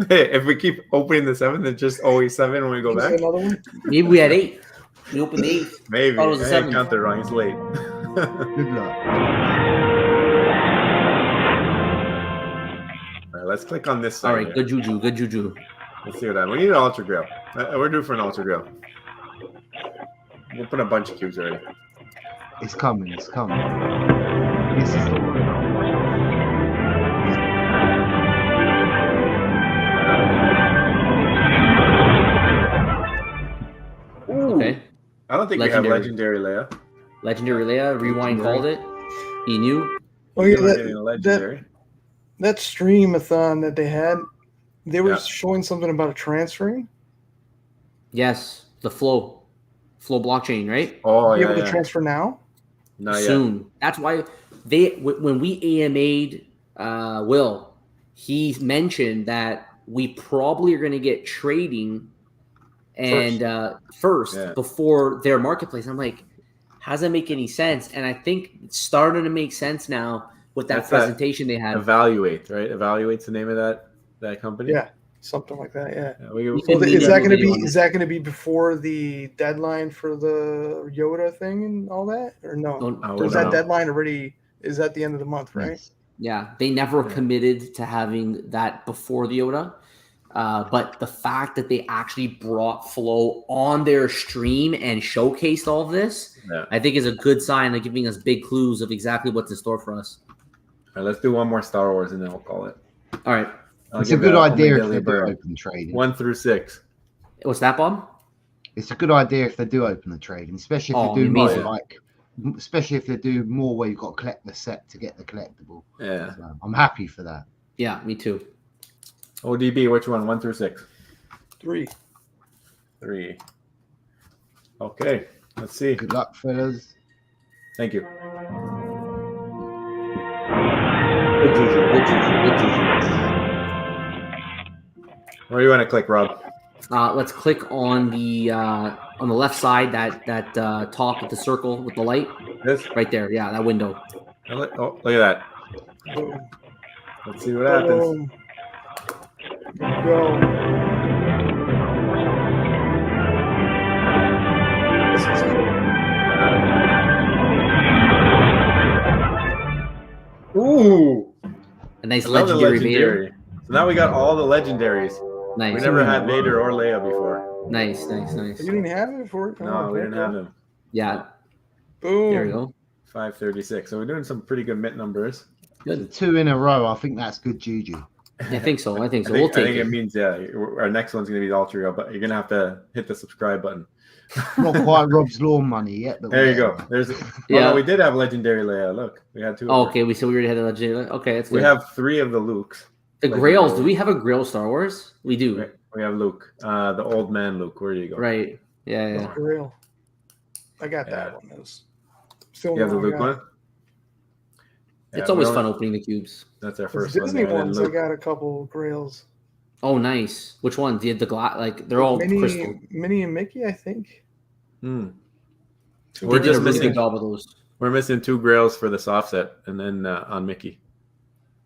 [SPEAKER 1] Hey, if we keep opening the 7, it's just always 7 when we go
[SPEAKER 4] Is there
[SPEAKER 1] back.
[SPEAKER 4] another one?
[SPEAKER 2] Maybe we had 8. We opened the 8th.
[SPEAKER 1] Maybe.
[SPEAKER 2] Oh, it was a
[SPEAKER 1] I
[SPEAKER 2] 7.
[SPEAKER 1] counted wrong. It's late.
[SPEAKER 3] Good luck.
[SPEAKER 1] All right, let's click on this side.
[SPEAKER 2] All right,
[SPEAKER 1] here.
[SPEAKER 2] good juju, good juju.
[SPEAKER 1] Let's see what happens. We need an ultra grail. We're due for an ultra grail. We'll put a bunch of cubes already.
[SPEAKER 3] It's coming. It's coming. This is the one.
[SPEAKER 2] Okay.
[SPEAKER 1] I don't think we
[SPEAKER 2] Legendary.
[SPEAKER 1] have legendary Leia.
[SPEAKER 2] Legendary Leia, Rewind called it. He knew.
[SPEAKER 4] Oh yeah,
[SPEAKER 1] We're getting a legendary.
[SPEAKER 4] that stream-a-thon that they had, they were
[SPEAKER 1] Yeah.
[SPEAKER 4] showing something about a transferring.
[SPEAKER 2] Yes, the flow blockchain, right?
[SPEAKER 1] Oh
[SPEAKER 4] Be
[SPEAKER 1] yeah,
[SPEAKER 4] able to
[SPEAKER 1] yeah.
[SPEAKER 4] transfer now.
[SPEAKER 1] Not yet.
[SPEAKER 2] Soon. That's why when we AMA'd Will, he mentioned that we probably are going to get trading and first
[SPEAKER 1] Yeah.
[SPEAKER 2] before their marketplace. I'm like, how does that make any sense? And I think it's starting to make sense now with that
[SPEAKER 1] That's that
[SPEAKER 2] presentation they had.
[SPEAKER 1] Evaluate, right? Evaluate's the name of that company.
[SPEAKER 4] Yeah, something like that. Yeah.
[SPEAKER 1] Yeah, we
[SPEAKER 2] You
[SPEAKER 4] Well,
[SPEAKER 2] can
[SPEAKER 4] is
[SPEAKER 2] leave
[SPEAKER 4] that going to
[SPEAKER 2] video
[SPEAKER 4] be
[SPEAKER 2] on it.
[SPEAKER 4] is that going to be before the deadline for the Yoda thing and all that, or no?
[SPEAKER 2] Don't-
[SPEAKER 1] Oh,
[SPEAKER 4] Or is
[SPEAKER 1] no.
[SPEAKER 4] that deadline already? Is that the end of the month, right?
[SPEAKER 3] Yes.
[SPEAKER 2] Yeah, they never
[SPEAKER 1] Yeah.
[SPEAKER 2] committed to having that before the Yoda. But the fact that they actually brought Flow on their stream and showcased all of this,
[SPEAKER 1] Yeah.
[SPEAKER 2] I think is a good sign of giving us big clues of exactly what's in store for us.
[SPEAKER 1] All right, let's do one more Star Wars and then we'll call it.
[SPEAKER 2] All right.
[SPEAKER 1] I'll
[SPEAKER 3] It's a
[SPEAKER 1] give
[SPEAKER 3] good
[SPEAKER 1] it
[SPEAKER 3] idea
[SPEAKER 1] Omega
[SPEAKER 3] if they do
[SPEAKER 1] Burn.
[SPEAKER 3] open trading.
[SPEAKER 1] 1 through 6.
[SPEAKER 2] What's that, Bob?
[SPEAKER 3] It's a good idea if they do open the trading, especially if
[SPEAKER 2] Oh,
[SPEAKER 3] they do more
[SPEAKER 2] amazing.
[SPEAKER 3] especially if they do more where you've got to collect the set to get the collectible.
[SPEAKER 1] Yeah.
[SPEAKER 3] So I'm happy for that.
[SPEAKER 2] Yeah, me too.
[SPEAKER 1] ODB, which one? 1 through 6.
[SPEAKER 4] 3.
[SPEAKER 1] 3. Okay. Let's see.
[SPEAKER 3] Good luck, fellas.
[SPEAKER 1] Thank you.
[SPEAKER 2] Good juju, good juju, good juju.
[SPEAKER 1] Where do you want to click, Rob?
[SPEAKER 2] Let's click on the left side, that top with the circle with the light
[SPEAKER 1] This?
[SPEAKER 2] right there. Yeah, that window.
[SPEAKER 1] Oh, look at that.
[SPEAKER 4] Boom.
[SPEAKER 1] Let's see what happens.
[SPEAKER 4] Boom. Go. This is cool.
[SPEAKER 1] Ooh.
[SPEAKER 2] A nice
[SPEAKER 1] Another
[SPEAKER 2] legendary Vader.
[SPEAKER 1] legendary. So now we got all the legendaries.
[SPEAKER 2] Nice.
[SPEAKER 1] We never had Vader or Leia before.
[SPEAKER 2] Nice, nice, nice.
[SPEAKER 4] You didn't have it before?
[SPEAKER 1] No, we didn't have them.
[SPEAKER 2] Yeah,
[SPEAKER 4] Boom.
[SPEAKER 2] there we go.
[SPEAKER 1] 536. So we're doing some pretty good mint numbers.
[SPEAKER 3] The
[SPEAKER 2] Good.
[SPEAKER 3] 2 in a row, I think that's good juju.
[SPEAKER 2] I think so.
[SPEAKER 1] I
[SPEAKER 2] we'll
[SPEAKER 1] think
[SPEAKER 2] take
[SPEAKER 1] it means our next one's gonna be the Ultra Rail, but you're gonna have to hit the subscribe button.
[SPEAKER 3] Not quite Rob's lawn money yet, but
[SPEAKER 1] There you go. There's no, we did have legendary Leia. Look, we had 2 of her.
[SPEAKER 2] Okay, we already had a legendary. Okay, that's good.
[SPEAKER 1] We have 3 of the Lukes.
[SPEAKER 2] The Grails. Do we have a Grail Star Wars? We do.
[SPEAKER 1] We have Luke, the old man Luke. Where do you go?
[SPEAKER 2] Right. Yeah.
[SPEAKER 4] Grail. I got that one.
[SPEAKER 1] You have the Luke one?
[SPEAKER 2] It's always fun opening the cubes.
[SPEAKER 1] That's our first
[SPEAKER 4] Disney
[SPEAKER 1] one.
[SPEAKER 4] ones. I got a couple Grails.
[SPEAKER 2] Oh, nice. Which one? The glass? Like they're all crystal.
[SPEAKER 4] Minnie and Mickey, I think.
[SPEAKER 1] We're just missing
[SPEAKER 2] all of those.
[SPEAKER 1] We're missing 2 Grails for the soft set, and then on Mickey.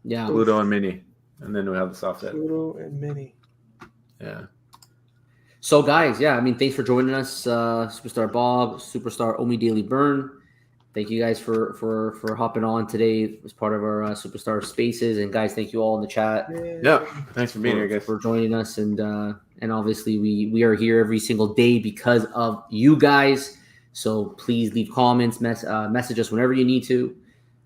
[SPEAKER 2] Yeah.
[SPEAKER 1] Pluto and Minnie, and then we have the soft set.
[SPEAKER 4] Pluto and Minnie.
[SPEAKER 1] Yeah.
[SPEAKER 2] So guys, thanks for joining us, Superstar Bob, Superstar Omi Daily Burn. Thank you guys for hopping on today as part of our Superstar Spaces, and guys, thank you all in the chat.
[SPEAKER 1] Yeah, thanks for being here, guys.
[SPEAKER 2] For joining us, and obviously we are here every single day because of you guys. So please leave comments, message us whenever you need to,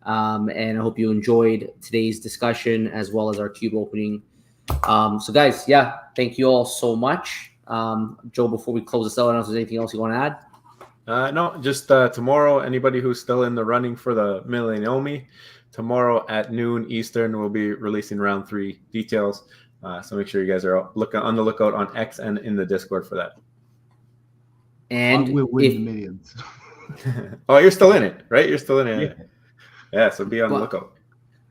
[SPEAKER 2] and I hope you enjoyed today's discussion as well as our cube opening. So guys, thank you all so much. Joe, before we close this out, I don't know if there's anything else you want to add.
[SPEAKER 1] No, just tomorrow, anybody who's still in the running for the Millennium Omi, tomorrow at noon Eastern, we'll be releasing round 3 details. So make sure you guys are on the lookout on X and in the Discord for that.
[SPEAKER 3] And we'll win the millions.
[SPEAKER 1] Oh, you're still in it, right? You're still in it. Yeah, so be on the lookout.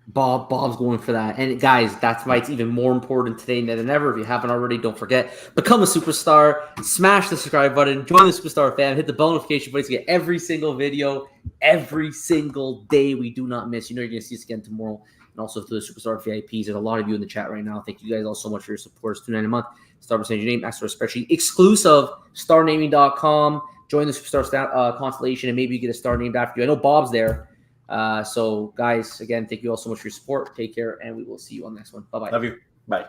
[SPEAKER 2] Bob's going for that. And guys, that's why it's even more important today than ever. If you haven't already, don't forget, become a superstar, smash the subscribe button, join the Superstar fam, hit the bell notification button to get every single video, every single day. We do not miss. You know you're going to see us again tomorrow. And also to the Superstar VIPs. There's a lot of you in the chat right now. Thank you guys all so much for your support. It's $2.99 a month. Start by saying your name, ask for a spreadsheet. Exclusive, starnaming.com. Join the Superstar Constellation, and maybe you get a star named after you. I know Bob's there. So, guys, again, thank you all so much for your support. Take care, and we will see you on the next one. Bye-bye.
[SPEAKER 1] Love you. Bye.